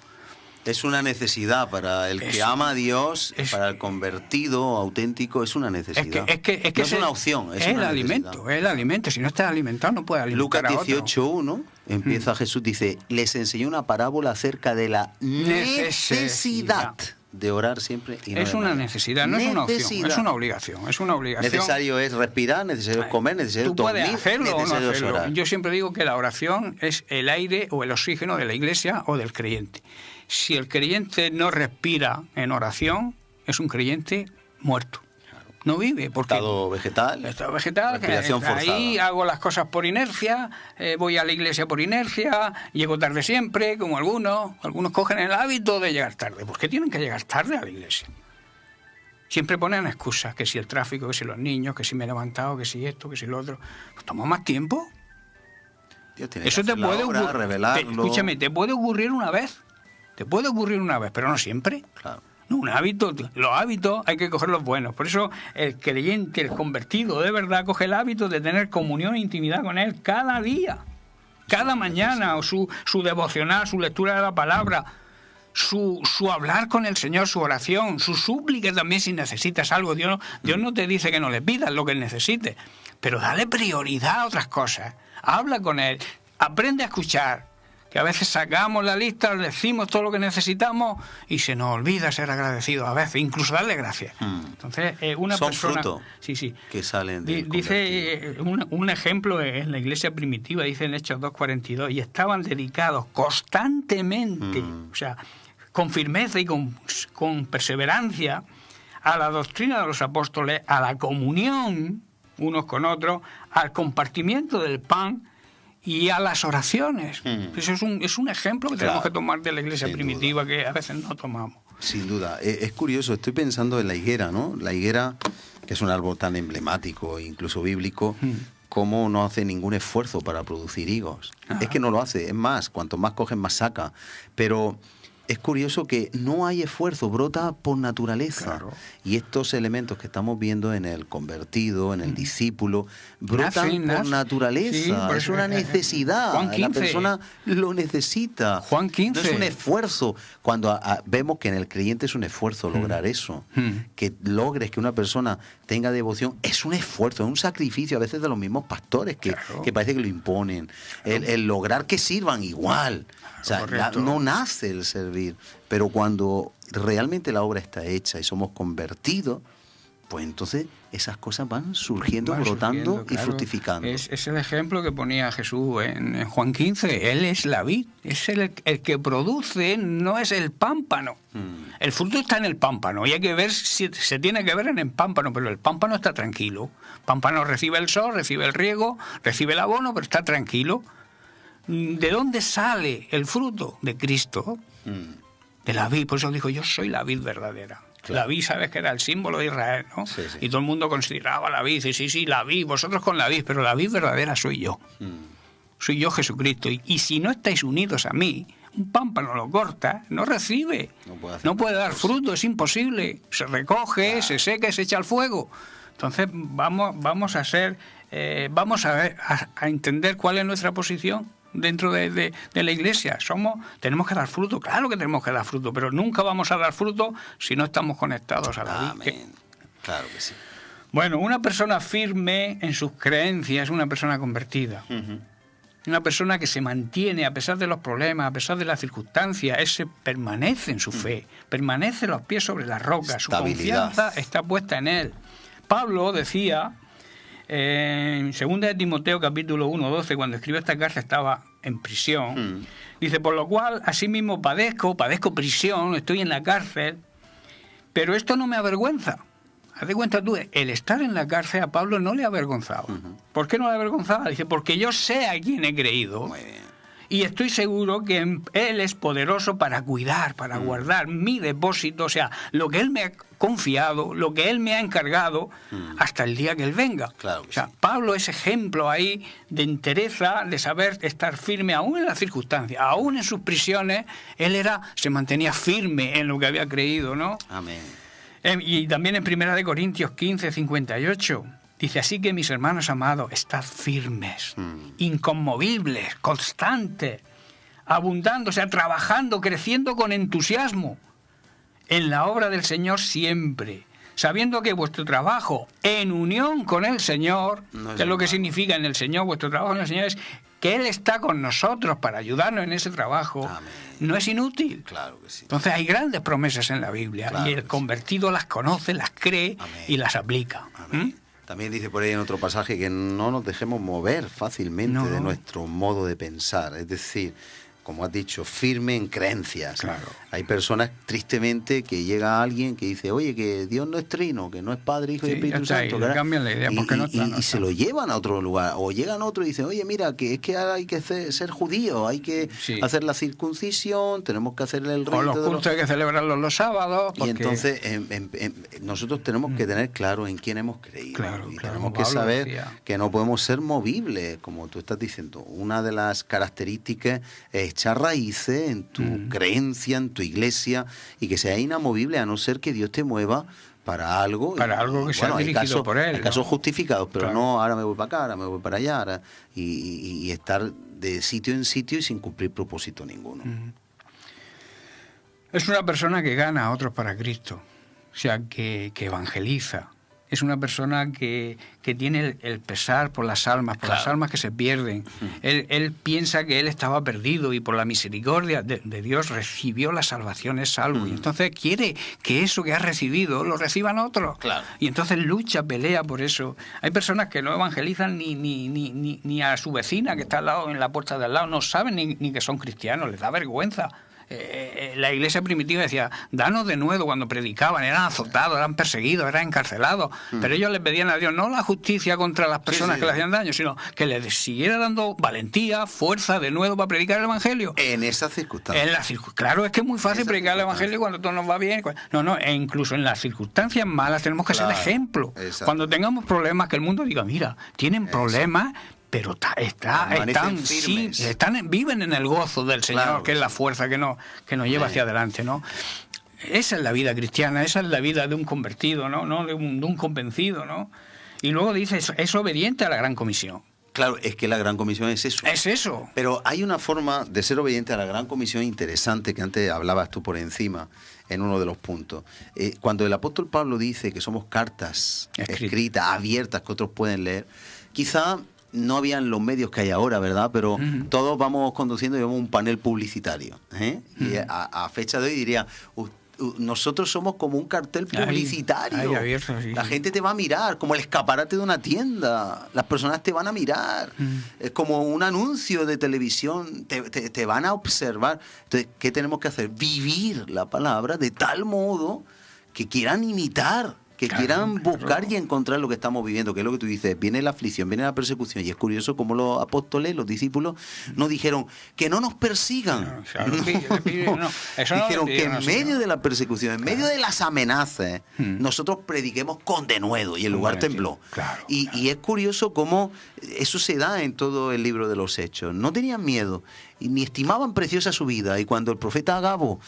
Es una necesidad para el que ama a Dios, para el convertido auténtico, es una necesidad. Es que no es una opción, es el una alimento, es el alimento. Si no estás alimentado, no puedes alimentar Lucas a otro. 18:1 empieza Jesús, dice, les enseñó una parábola acerca de la necesidad de orar siempre y no es una necesidad, no es una opción, es una obligación, es una obligación. Necesario es respirar, necesario es comer, necesario es dormir, puedes hacerlo o no hacerlo. Orar. Yo siempre digo que la oración es el aire o el oxígeno de la iglesia o del creyente. Si el creyente no respira en oración, es un creyente muerto. No vive. Porque estado vegetal, respiración forzada. Ahí hago las cosas por inercia, voy a la iglesia por inercia, llego tarde siempre, como algunos cogen el hábito de llegar tarde. ¿Por qué tienen que llegar tarde a la iglesia? Siempre ponen excusas, que si el tráfico, que si los niños, que si me he levantado, que si esto, que si lo otro. Pues toma más tiempo. Dios tiene eso que te puede ocurrir, escúchame, te puede ocurrir una vez. Te puede ocurrir una vez, pero no siempre. Claro. No, un hábito, los hábitos hay que coger los buenos. Por eso el creyente, el convertido de verdad, coge el hábito de tener comunión e intimidad con Él cada día, cada mañana, o su devocional, su lectura de la palabra, su hablar con el Señor, su oración, su súplica también si necesitas algo. Dios no te dice que no le pidas lo que necesites, pero dale prioridad a otras cosas. Habla con Él, aprende a escuchar. Que a veces sacamos la lista, decimos todo lo que necesitamos y se nos olvida ser agradecidos a veces, incluso darle gracias. Entonces, una son persona... frutos que salen del dice un ejemplo en la iglesia primitiva, dice en Hechos 2:42, y estaban dedicados constantemente, o sea, con firmeza y con perseverancia, a la doctrina de los apóstoles, a la comunión unos con otros, al compartimiento del pan y a las oraciones. Eso es un ejemplo que tenemos que tomar de la iglesia primitiva, que a veces no tomamos. Sin duda. Es curioso, estoy pensando en la higuera, ¿no? La higuera, que es un árbol tan emblemático, incluso bíblico, cómo no hace ningún esfuerzo para producir higos. Es que no lo hace. Es más, cuanto más cogen, más saca. Pero es curioso que no hay esfuerzo, brota por naturaleza. Claro. Y estos elementos que estamos viendo en el convertido, en el discípulo, brotan por naturaleza. Sí, es una necesidad. Juan 15. La persona lo necesita. Juan 15. No es un esfuerzo. Cuando vemos que en el creyente es un esfuerzo lograr eso, que logres que una persona tenga devoción, es un esfuerzo, es un sacrificio a veces de los mismos pastores que parece que lo imponen. El lograr que sirvan igual. O sea, no nace el servir, pero cuando realmente la obra está hecha y somos convertidos, pues entonces esas cosas van surgiendo, brotando y fructificando. Es el ejemplo que ponía Jesús en Juan 15. Él es la vid, es el que produce, no es el pámpano. El fruto está en el pámpano y hay que ver si se tiene que ver en el pámpano, pero el pámpano está tranquilo. El pámpano recibe el sol, recibe el riego, recibe el abono, pero está tranquilo. ¿De dónde sale el fruto? De Cristo, de la vid. Por eso dijo, yo soy la vid verdadera. Claro. La vid, sabes que era el símbolo de Israel, ¿no? Sí. Y todo el mundo consideraba la vid, y sí, la vid, vosotros con la vid, pero la vid verdadera soy yo. Soy yo, Jesucristo. Y si no estáis unidos a mí, un pámpano lo corta, no recibe. No puede dar fruto, es imposible. Se recoge, se seca y se echa al fuego. Entonces vamos a entender cuál es nuestra posición dentro de la iglesia. Tenemos que dar fruto, claro que tenemos que dar fruto, pero nunca vamos a dar fruto si no estamos conectados a la vid. Claro que sí. Bueno, una persona firme en sus creencias es una persona convertida. Una persona que se mantiene a pesar de los problemas, a pesar de las circunstancias, permanece en su fe, permanece los pies sobre la roca, su confianza está puesta en él. Pablo decía en 2 de Timoteo capítulo 1:12, cuando escribió esta carta estaba en prisión, dice, por lo cual asimismo padezco prisión, estoy en la cárcel, pero esto no me avergüenza. Haz de cuenta tú, el estar en la cárcel a Pablo no le avergonzaba. ¿Por qué no le avergonzaba? Dice, porque yo sé a quién he creído. Muy bien. Y estoy seguro que Él es poderoso para cuidar, para guardar mi depósito, o sea, lo que Él me ha confiado, lo que Él me ha encargado, hasta el día que Él venga. Claro que o sea, Pablo es ejemplo ahí de entereza, de saber estar firme, aún en las circunstancias, aún en sus prisiones, él se mantenía firme en lo que había creído, ¿no? Amén. Y también en 1 Corintios 15:58... dice, así que mis hermanos amados, estad firmes, inconmovibles, constantes, abundando, o sea, trabajando, creciendo con entusiasmo en la obra del Señor siempre, sabiendo que vuestro trabajo en unión con el Señor, que es lo que significa en el Señor, vuestro trabajo en el Señor es que Él está con nosotros para ayudarnos en ese trabajo. Amén. No es inútil. Claro que sí. Entonces hay grandes promesas en la Biblia, claro, y el convertido las conoce, las cree. Amén. Y las aplica. También dice por ahí en otro pasaje que no nos dejemos mover fácilmente de nuestro modo de pensar. Es decir, como has dicho, firme en creencias. Claro. Hay personas, tristemente, que llega alguien que dice, oye, que Dios no es trino, que no es Padre, Hijo y Espíritu Santo. Y cambian la idea, porque no está. Y se lo llevan a otro lugar. O llegan otro y dicen, oye, mira, que es que ahora hay que ser judío, hay que hacer la circuncisión, tenemos que hacer el rito. O los cultos hay que celebrarlos los sábados. Porque... Y entonces nosotros tenemos que tener claro en quién hemos creído. Claro, y tenemos que saber que no podemos ser movibles, como tú estás diciendo. Una de las características es echar raíces en tu creencia, en tu iglesia, y que sea inamovible, a no ser que Dios te mueva para algo. Para algo que sea dirigido por Él. Hay casos justificados, pero Claro. no ahora me voy para acá, ahora me voy para allá, y estar de sitio en sitio y sin cumplir propósito ninguno. Es una persona que gana a otros para Cristo, o sea, que evangeliza. Es una persona que tiene el pesar por las almas, por las almas que se pierden. Él piensa que él estaba perdido y por la misericordia de Dios recibió la salvación, es salvo. Y entonces quiere que eso que ha recibido lo reciban otros. Claro. Y entonces lucha, pelea por eso. Hay personas que no evangelizan ni a su vecina que está al lado, en la puerta de al lado, no saben ni que son cristianos, les da vergüenza. La iglesia primitiva decía, danos de nuevo, cuando predicaban, eran azotados, eran perseguidos, eran encarcelados, pero ellos le pedían a Dios no la justicia contra las personas que le hacían daño, sino que les siguiera dando valentía, fuerza de nuevo para predicar el evangelio. En esas circunstancias. Claro, es que es muy fácil predicar el evangelio cuando todo nos va bien. No, e incluso en las circunstancias malas tenemos que ser ejemplo. Exacto. Cuando tengamos problemas, que el mundo diga, mira, tienen problemas, pero viven en el gozo del Señor, Claro, que es la fuerza que nos lleva hacia adelante, ¿no? Esa es la vida cristiana, esa es la vida de un convertido, no de un convencido, ¿no? Y luego dice, es obediente a la Gran Comisión. Claro, es que la Gran Comisión es eso. Es eso. Pero hay una forma de ser obediente a la Gran Comisión interesante que antes hablabas tú por encima en uno de los puntos. Cuando el apóstol Pablo dice que somos cartas escritas, abiertas, que otros pueden leer, quizá no habían los medios que hay ahora, ¿verdad? Pero todos vamos conduciendo, llevamos un panel publicitario. Y a fecha de hoy diría, nosotros somos como un cartel publicitario. Ahí abierto, sí. La gente te va a mirar, como el escaparate de una tienda. Las personas te van a mirar. Es como un anuncio de televisión, te van a observar. Entonces, ¿qué tenemos que hacer? Vivir la palabra de tal modo que quieran imitar, que quieran buscar y encontrar lo que estamos viviendo, que es lo que tú dices, viene la aflicción, viene la persecución, y es curioso cómo los apóstoles, los discípulos, no dijeron que no nos persigan. Dijeron que en medio de la persecución, en medio de las amenazas, nosotros prediquemos con denuedo, y el lugar tembló. Claro, y es curioso cómo eso se da en todo el libro de los Hechos. No tenían miedo, y ni estimaban preciosa su vida, y cuando el profeta Agabo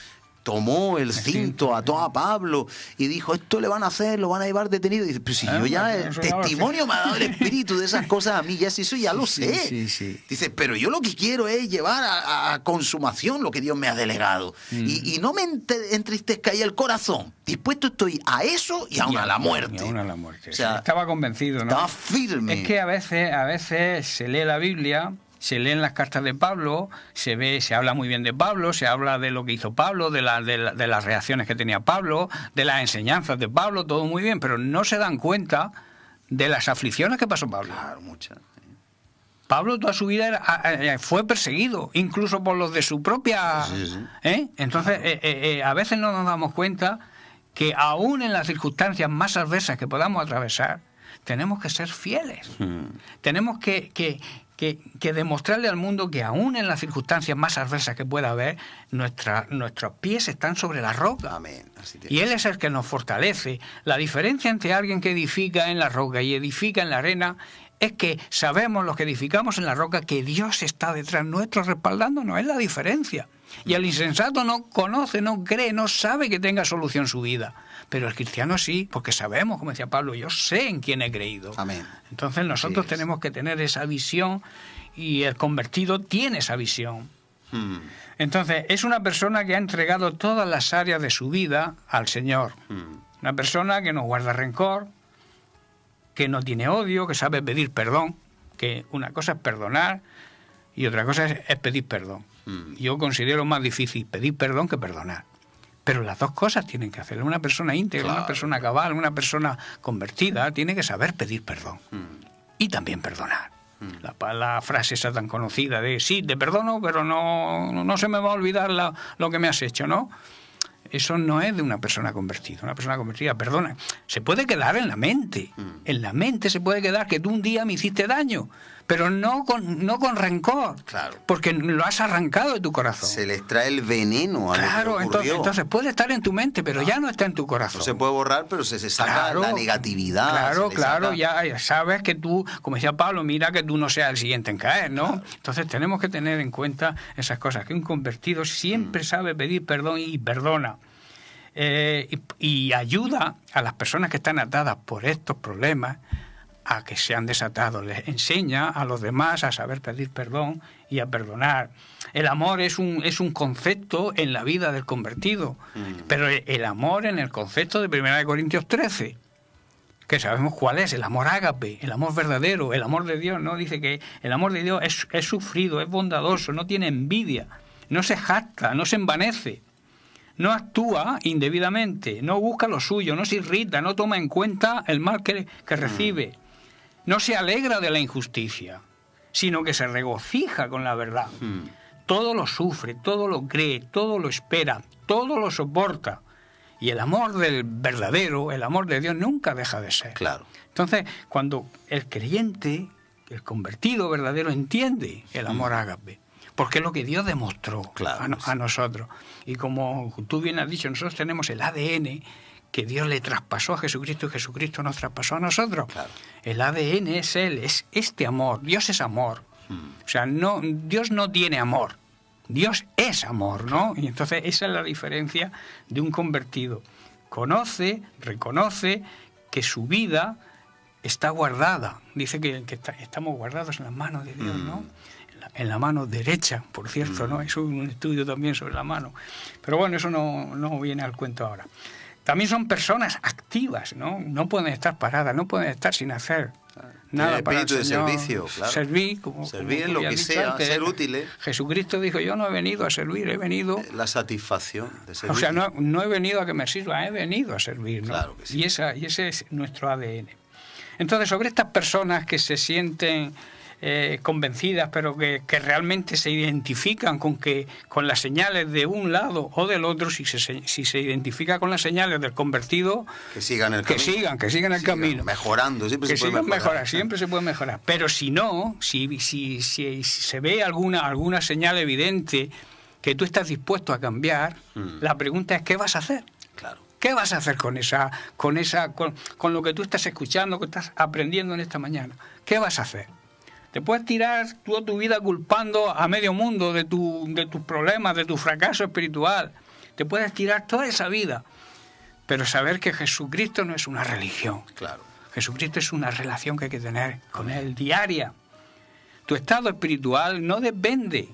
tomó el cinto, ató a Pablo y dijo, esto le van a hacer, lo van a llevar detenido. Y dice, pero si yo ya el testimonio me ha dado el espíritu de esas cosas a mí, ya si eso ya lo sé. Sí. Dice, pero yo lo que quiero es llevar a consumación lo que Dios me ha delegado. Y no me entristezca ahí el corazón. Dispuesto estoy a eso y aún a la muerte. Y aún a la muerte. O sea, estaba convencido, ¿no? Estaba firme. Es que a veces se lee la Biblia, se leen las cartas de Pablo, se habla muy bien de Pablo, se habla de lo que hizo Pablo, de las reacciones que tenía Pablo, de las enseñanzas de Pablo, todo muy bien, pero no se dan cuenta de las aflicciones que pasó Pablo. Claro, muchas. Pablo toda su vida fue perseguido, incluso por los de su propia... Entonces, a veces no nos damos cuenta que aún en las circunstancias más adversas que podamos atravesar, tenemos que ser fieles. Tenemos que demostrarle al mundo que aún en las circunstancias más adversas que pueda haber, nuestros pies están sobre la roca. Amén. Y Él es el que nos fortalece. La diferencia entre alguien que edifica en la roca y edifica en la arena es que sabemos los que edificamos en la roca que Dios está detrás nuestro respaldándonos. Es la diferencia. Y el insensato no conoce, no cree, no sabe que tenga solución su vida. Pero el cristiano sí, porque sabemos, como decía Pablo, yo sé en quién he creído. Amén. Entonces nosotros tenemos que tener esa visión, y el convertido tiene esa visión. Entonces es una persona que ha entregado todas las áreas de su vida al Señor. Una persona que no guarda rencor, que no tiene odio, que sabe pedir perdón, que una cosa es perdonar y otra cosa es pedir perdón. Yo considero más difícil pedir perdón que perdonar. Pero las dos cosas tienen que hacerlo. Una persona íntegra, una persona cabal, una persona convertida, tiene que saber pedir perdón. Y también perdonar. La frase esa tan conocida de, sí, te perdono, pero no se me va a olvidar lo que me has hecho, ¿no? Eso no es de una persona convertida. Una persona convertida perdona. Se puede quedar en la mente. En la mente se puede quedar que tú un día me hiciste daño. pero no con rencor, Claro. porque lo has arrancado de tu corazón. Se le extrae el veneno a Claro, lo que ocurrió. entonces puede estar en tu mente, pero ya no está en tu corazón. No se puede borrar, pero se saca Claro, la negatividad. Claro, se le saca- ya sabes que tú, como decía Pablo, mira que tú no seas el siguiente en caer, ¿no? Claro. Entonces tenemos que tener en cuenta esas cosas, que un convertido siempre sabe pedir perdón y perdona. Y ayuda a las personas que están atadas por estos problemas a que sean desatados. Les enseña a los demás a saber pedir perdón y a perdonar. El amor es un concepto en la vida del convertido, pero el amor en el concepto de 1 Corintios 13, que sabemos cuál es, el amor ágape, el amor verdadero, el amor de Dios, ¿no? Dice que el amor de Dios es sufrido, es bondadoso, no tiene envidia, no se jacta, no se envanece, no actúa indebidamente, no busca lo suyo, no se irrita, no toma en cuenta el mal que recibe, no se alegra de la injusticia, sino que se regocija con la verdad. Todo lo sufre, todo lo cree, todo lo espera, todo lo soporta. Y el amor del verdadero, el amor de Dios, nunca deja de ser. Claro. Entonces, cuando el creyente, el convertido verdadero, entiende el amor ágape, porque es lo que Dios demostró a nosotros. Y como tú bien has dicho, nosotros tenemos el ADN que Dios le traspasó a Jesucristo y Jesucristo nos traspasó a nosotros. Claro. El ADN es Él, es este amor. Dios es amor. O sea, Dios no tiene amor. Dios es amor, ¿no? Y entonces esa es la diferencia de un convertido. Conoce, reconoce que su vida está guardada. Dice que estamos guardados en las manos de Dios, ¿no? En la mano derecha, por cierto, ¿no? Es un estudio también sobre la mano. Pero bueno, eso no viene al cuento ahora. También son personas activas, ¿no? No pueden estar paradas, no pueden estar sin hacer nada para el espíritu de Señor. servicio, claro. Servir en lo que sea, antes. ser útiles. Jesucristo dijo, yo no he venido a servir, he venido... La satisfacción de servir. O sea, no he venido a que me sirva, he venido a servir, ¿no? Claro que sí. Y ese es nuestro ADN. Entonces, sobre estas personas que se sienten convencidas, pero que realmente se identifican con las señales de un lado o del otro, si se identifica con las señales del convertido, que sigan el camino. Que sigan el camino. Mejorando, siempre se puede mejorar. Siempre se puede mejorar. Pero si no, si se ve alguna señal evidente que tú estás dispuesto a cambiar, la pregunta es ¿qué vas a hacer? Claro. ¿Qué vas a hacer con lo que tú estás escuchando, que estás aprendiendo en esta mañana? ¿Qué vas a hacer? Te puedes tirar toda tu vida culpando a medio mundo de tus problemas, de tu fracaso espiritual. Te puedes tirar toda esa vida. Pero saber que Jesucristo no es una religión. Claro. Jesucristo es una relación que hay que tener con Él diaria. Tu estado espiritual no depende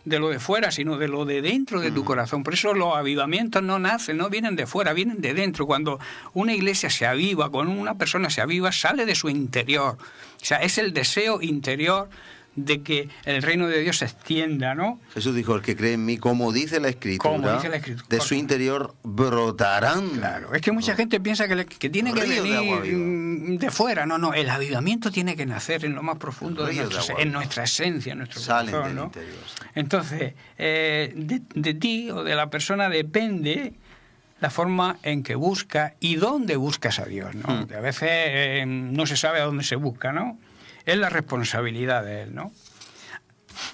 de lo de fuera, sino de lo de dentro de tu corazón. Por eso los avivamientos no nacen, no vienen de fuera, vienen de dentro. Cuando una iglesia se aviva, cuando una persona se aviva, sale de su interior. O sea, es el deseo interior de que el reino de Dios se extienda, ¿no? Jesús dijo, el que cree en mí, como dice la Escritura, de su interior brotarán. Claro, es que mucha gente piensa que tiene que venir de fuera. No, el avivamiento tiene que nacer en lo más profundo en nuestra esencia, en nuestro corazón, ¿no? Interior, sí. Entonces, de ti o de la persona depende la forma en que busca y dónde buscas a Dios, ¿no? Que a veces no se sabe a dónde se busca, ¿no? Es la responsabilidad de Él, ¿no?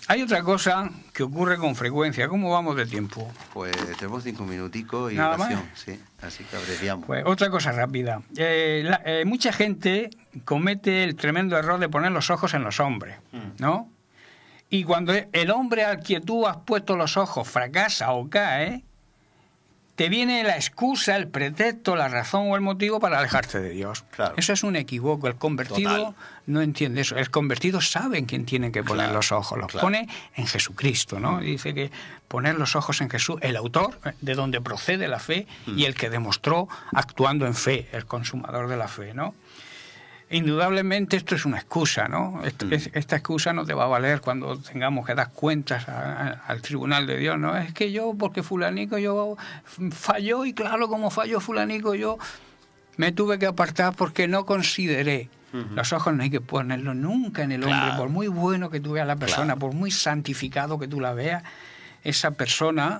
Hay otra cosa que ocurre con frecuencia. ¿Cómo vamos de tiempo? Pues tenemos 5 minuticos y ¿Nada oración, más? sí, así que abreviamos. Pues otra cosa rápida. Mucha gente comete el tremendo error de poner los ojos en los hombres, ¿no? Y cuando el hombre al que tú has puesto los ojos fracasa o cae, te viene la excusa, el pretexto, la razón o el motivo para alejarte de Dios. Claro. Eso es un equivoco. El convertido no entiende eso. El convertido sabe en quién tiene que poner los ojos. Los pone en Jesucristo, ¿no? Dice que poner los ojos en Jesús, el autor de donde procede la fe y el que demostró actuando en fe, el consumador de la fe, ¿no? Indudablemente esto es una excusa, ¿no? Esta excusa no te va a valer cuando tengamos que dar cuentas al tribunal de Dios, ¿no? Es que yo, porque fulanico yo falló, y claro, como falló fulanico, yo me tuve que apartar porque no consideré. Los ojos no hay que ponerlos nunca en el hombre, por muy bueno que tú veas la persona, por muy santificado que tú la veas, esa persona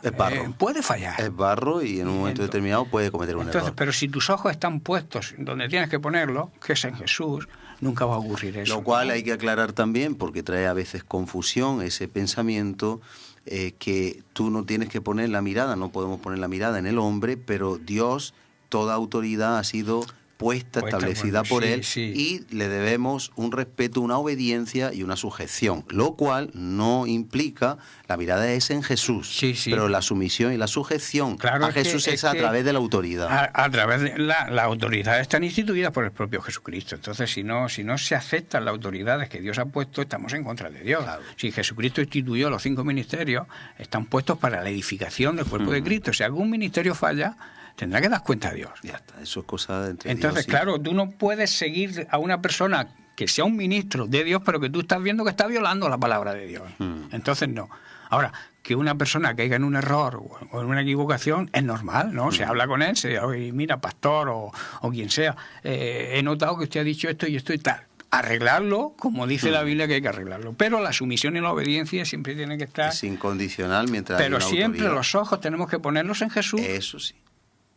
puede fallar. Es barro y en un momento determinado puede cometer un error. Pero si tus ojos están puestos donde tienes que ponerlos, que es en Jesús, nunca va a ocurrir eso. Lo cual hay que aclarar también, porque trae a veces confusión ese pensamiento, que tú no tienes que poner la mirada, no podemos poner la mirada en el hombre, pero Dios, toda autoridad ha sido establecida por Él, y le debemos un respeto, una obediencia y una sujeción, lo cual no implica, la mirada es en Jesús, pero la sumisión y la sujeción a Jesús es a través de la autoridad. A través de la autoridad están instituidas por el propio Jesucristo. Entonces, si no se aceptan las autoridades que Dios ha puesto, estamos en contra de Dios. Claro. Si Jesucristo instituyó los 5 ministerios, están puestos para la edificación del cuerpo de Cristo. Si algún ministerio falla, tendrá que dar cuenta a Dios. Ya está, eso es cosa de entre Entonces, Dios y... claro, tú no puedes seguir a una persona que sea un ministro de Dios, pero que tú estás viendo que está violando la palabra de Dios. Entonces, no. Ahora, que una persona caiga en un error o en una equivocación es normal, ¿no? Se habla con él, se dice, oye, mira, pastor o quien sea, he notado que usted ha dicho esto y esto y tal. Arreglarlo, como dice la Biblia que hay que arreglarlo. Pero la sumisión y la obediencia siempre tienen que estar... Es incondicional mientras pero hay una siempre autoridad. Los ojos tenemos que ponerlos en Jesús. Eso sí.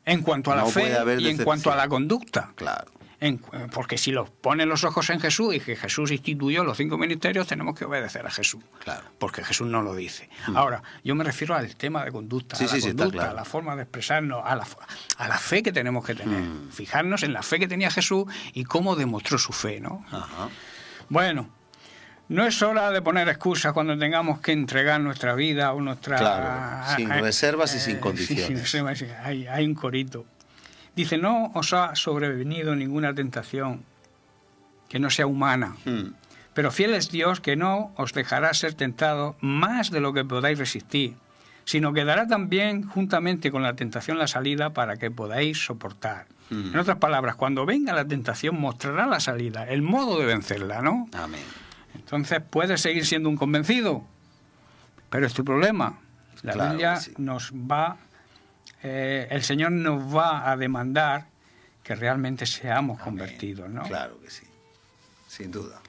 En cuanto a la fe y en cuanto a la conducta. Claro. Porque si los ponen los ojos en Jesús y que Jesús instituyó los 5 ministerios, tenemos que obedecer a Jesús. Claro. Porque Jesús no lo dice. Ahora, yo me refiero al tema de conducta, a la forma de expresarnos, a la fe que tenemos que tener. Fijarnos en la fe que tenía Jesús y cómo demostró su fe, ¿no? Ajá. Bueno, no es hora de poner excusas cuando tengamos que entregar nuestra vida o nuestra... Claro, sin reservas y sin condiciones. Hay un corito. Dice, no os ha sobrevenido ninguna tentación que no sea humana, pero fiel es Dios que no os dejará ser tentados más de lo que podáis resistir, sino que dará también juntamente con la tentación la salida para que podáis soportar. En otras palabras, cuando venga la tentación mostrará la salida, el modo de vencerla, ¿no? Amén. Entonces puedes seguir siendo un convencido, pero es tu problema. La Biblia nos va... el Señor nos va a demandar que realmente seamos convertidos, ¿no? Claro que sí, sin duda.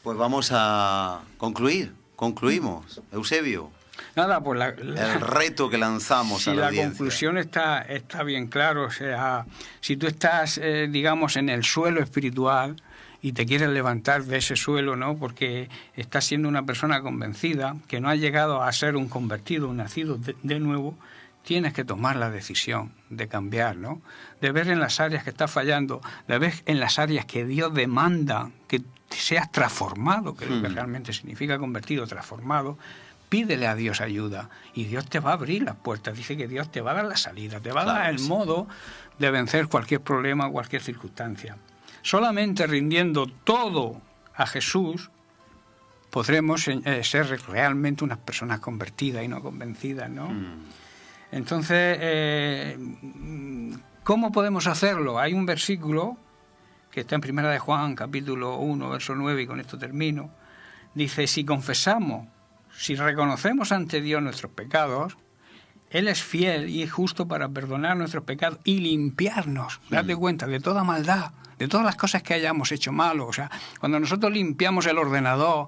Pues vamos a concluimos, Eusebio. Nada, pues el reto que lanzamos a la audiencia. La conclusión está bien claro, o sea, si tú estás, digamos, en el suelo espiritual y te quieres levantar de ese suelo, ¿no? Porque estás siendo una persona convencida, que no ha llegado a ser un convertido, un nacido de nuevo, tienes que tomar la decisión de cambiar, ¿no? De ver en las áreas que estás fallando, de ver en las áreas que Dios demanda que seas transformado, que es lo que realmente significa convertido, transformado. Pídele a Dios ayuda y Dios te va a abrir las puertas. Dice que Dios te va a dar la salida, te va a dar el modo de vencer cualquier problema, cualquier circunstancia. Solamente rindiendo todo a Jesús podremos ser realmente unas personas convertidas y no convencidas, ¿no? Entonces, ¿cómo podemos hacerlo? Hay un versículo que está en Primera de Juan, capítulo 1, verso 9, y con esto termino. Dice, si confesamos, si reconocemos ante Dios nuestros pecados, Él es fiel y es justo para perdonar nuestros pecados y limpiarnos, date cuenta, de toda maldad, de todas las cosas que hayamos hecho mal. O sea, cuando nosotros limpiamos el ordenador,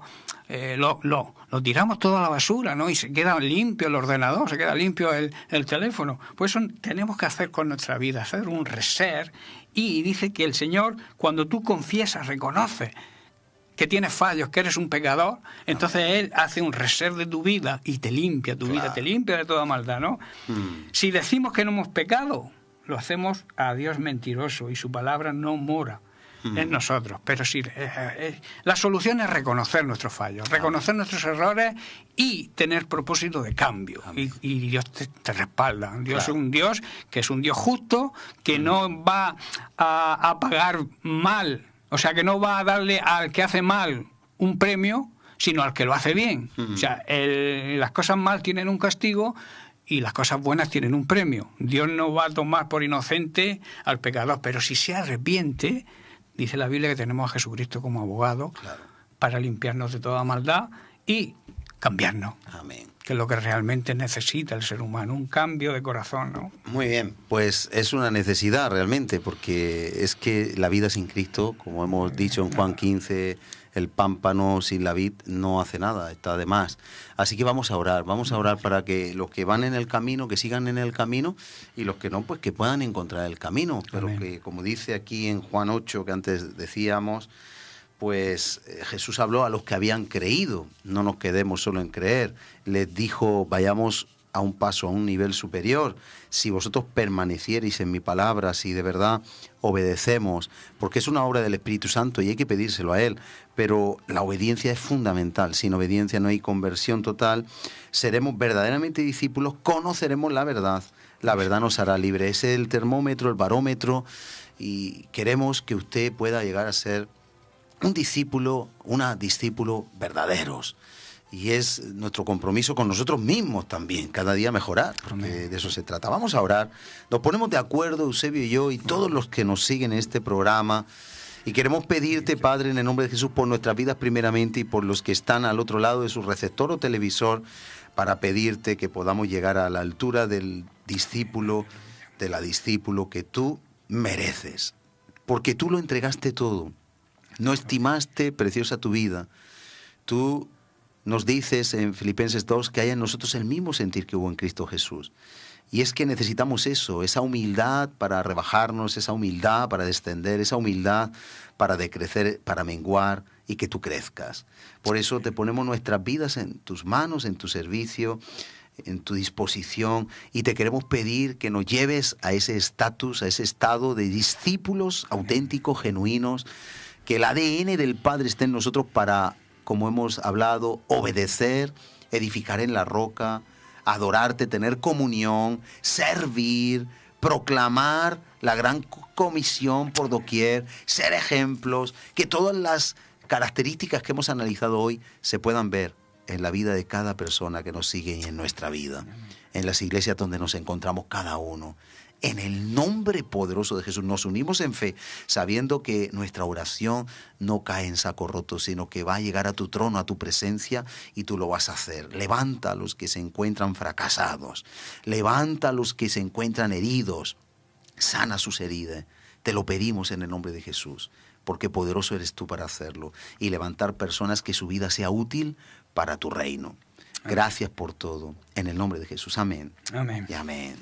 lo tiramos todo a la basura, ¿no? Y se queda limpio el ordenador, se queda limpio el teléfono. Pues eso tenemos que hacer con nuestra vida, hacer un reset. Y dice que el Señor, cuando tú confiesas, reconoces que tienes fallos, que eres un pecador, entonces Él hace un reset de tu vida y te limpia tu vida, te limpia de toda maldad, ¿no? Si decimos que no hemos pecado, lo hacemos a Dios mentiroso y su palabra no mora en nosotros. Pero sí, la solución es reconocer nuestros fallos, reconocer nuestros errores y tener propósito de cambio. Y Dios te respalda. Dios es un Dios que es un Dios justo, que no va a pagar mal. O sea, que no va a darle al que hace mal un premio, sino al que lo hace bien. O sea, las cosas mal tienen un castigo y las cosas buenas tienen un premio. Dios no va a tomar por inocente al pecador, pero si se arrepiente, dice la Biblia que tenemos a Jesucristo como abogado para limpiarnos de toda maldad y cambiarnos. Amén. Que es lo que realmente necesita el ser humano, un cambio de corazón, ¿no? Muy bien, pues es una necesidad realmente, porque es que la vida sin Cristo, como hemos dicho en Juan 15, el pámpano sin la vid no hace nada, está de más. Así que vamos a orar para que los que van en el camino, que sigan en el camino, y los que no, pues que puedan encontrar el camino. Pero que, como dice aquí en Juan 8, que antes decíamos, pues Jesús habló a los que habían creído. No nos quedemos solo en creer. Les dijo, vayamos a un paso, a un nivel superior. Si vosotros permaneciereis en mi palabra, si de verdad obedecemos, porque es una obra del Espíritu Santo y hay que pedírselo a Él, pero la obediencia es fundamental. Sin obediencia no hay conversión total. Seremos verdaderamente discípulos, conoceremos la verdad nos hará libre. Ese es el termómetro, el barómetro, y queremos que usted pueda llegar a ser un discípulo, una discípulo verdaderos. Y es nuestro compromiso con nosotros mismos también, cada día mejorar, porque de eso se trata. Vamos a orar. Nos ponemos de acuerdo, Eusebio y yo, y todos los que nos siguen en este programa. Y queremos pedirte, Padre, en el nombre de Jesús, por nuestras vidas primeramente y por los que están al otro lado de su receptor o televisor, para pedirte que podamos llegar a la altura del discípulo, de la discípulo que tú mereces. Porque tú lo entregaste todo. No estimaste preciosa tu vida. Tú nos dices en Filipenses 2 que haya en nosotros el mismo sentir que hubo en Cristo Jesús. Y es que necesitamos eso, esa humildad para rebajarnos, esa humildad para descender, esa humildad para decrecer, para menguar y que tú crezcas. Por eso te ponemos nuestras vidas en tus manos, en tu servicio, en tu disposición, y te queremos pedir que nos lleves a ese estatus, a ese estado de discípulos auténticos, genuinos, que el ADN del Padre esté en nosotros para, como hemos hablado, obedecer, edificar en la roca, adorarte, tener comunión, servir, proclamar la gran comisión por doquier, ser ejemplos, que todas las características que hemos analizado hoy se puedan ver en la vida de cada persona que nos sigue y en nuestra vida, en las iglesias donde nos encontramos cada uno. En el nombre poderoso de Jesús nos unimos en fe, sabiendo que nuestra oración no cae en saco roto, sino que va a llegar a tu trono, a tu presencia, y tú lo vas a hacer. Levanta a los que se encuentran fracasados, levanta a los que se encuentran heridos, sana sus heridas. Te lo pedimos en el nombre de Jesús, porque poderoso eres tú para hacerlo, y levantar personas que su vida sea útil para tu reino. Gracias por todo. En el nombre de Jesús. Amén. Amén. Y amén.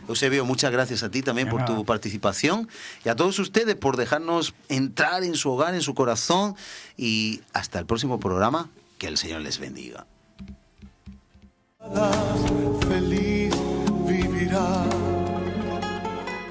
Eusebio, muchas gracias a ti también por tu participación y a todos ustedes por dejarnos entrar en su hogar, en su corazón. Y hasta el próximo programa. Que el Señor les bendiga.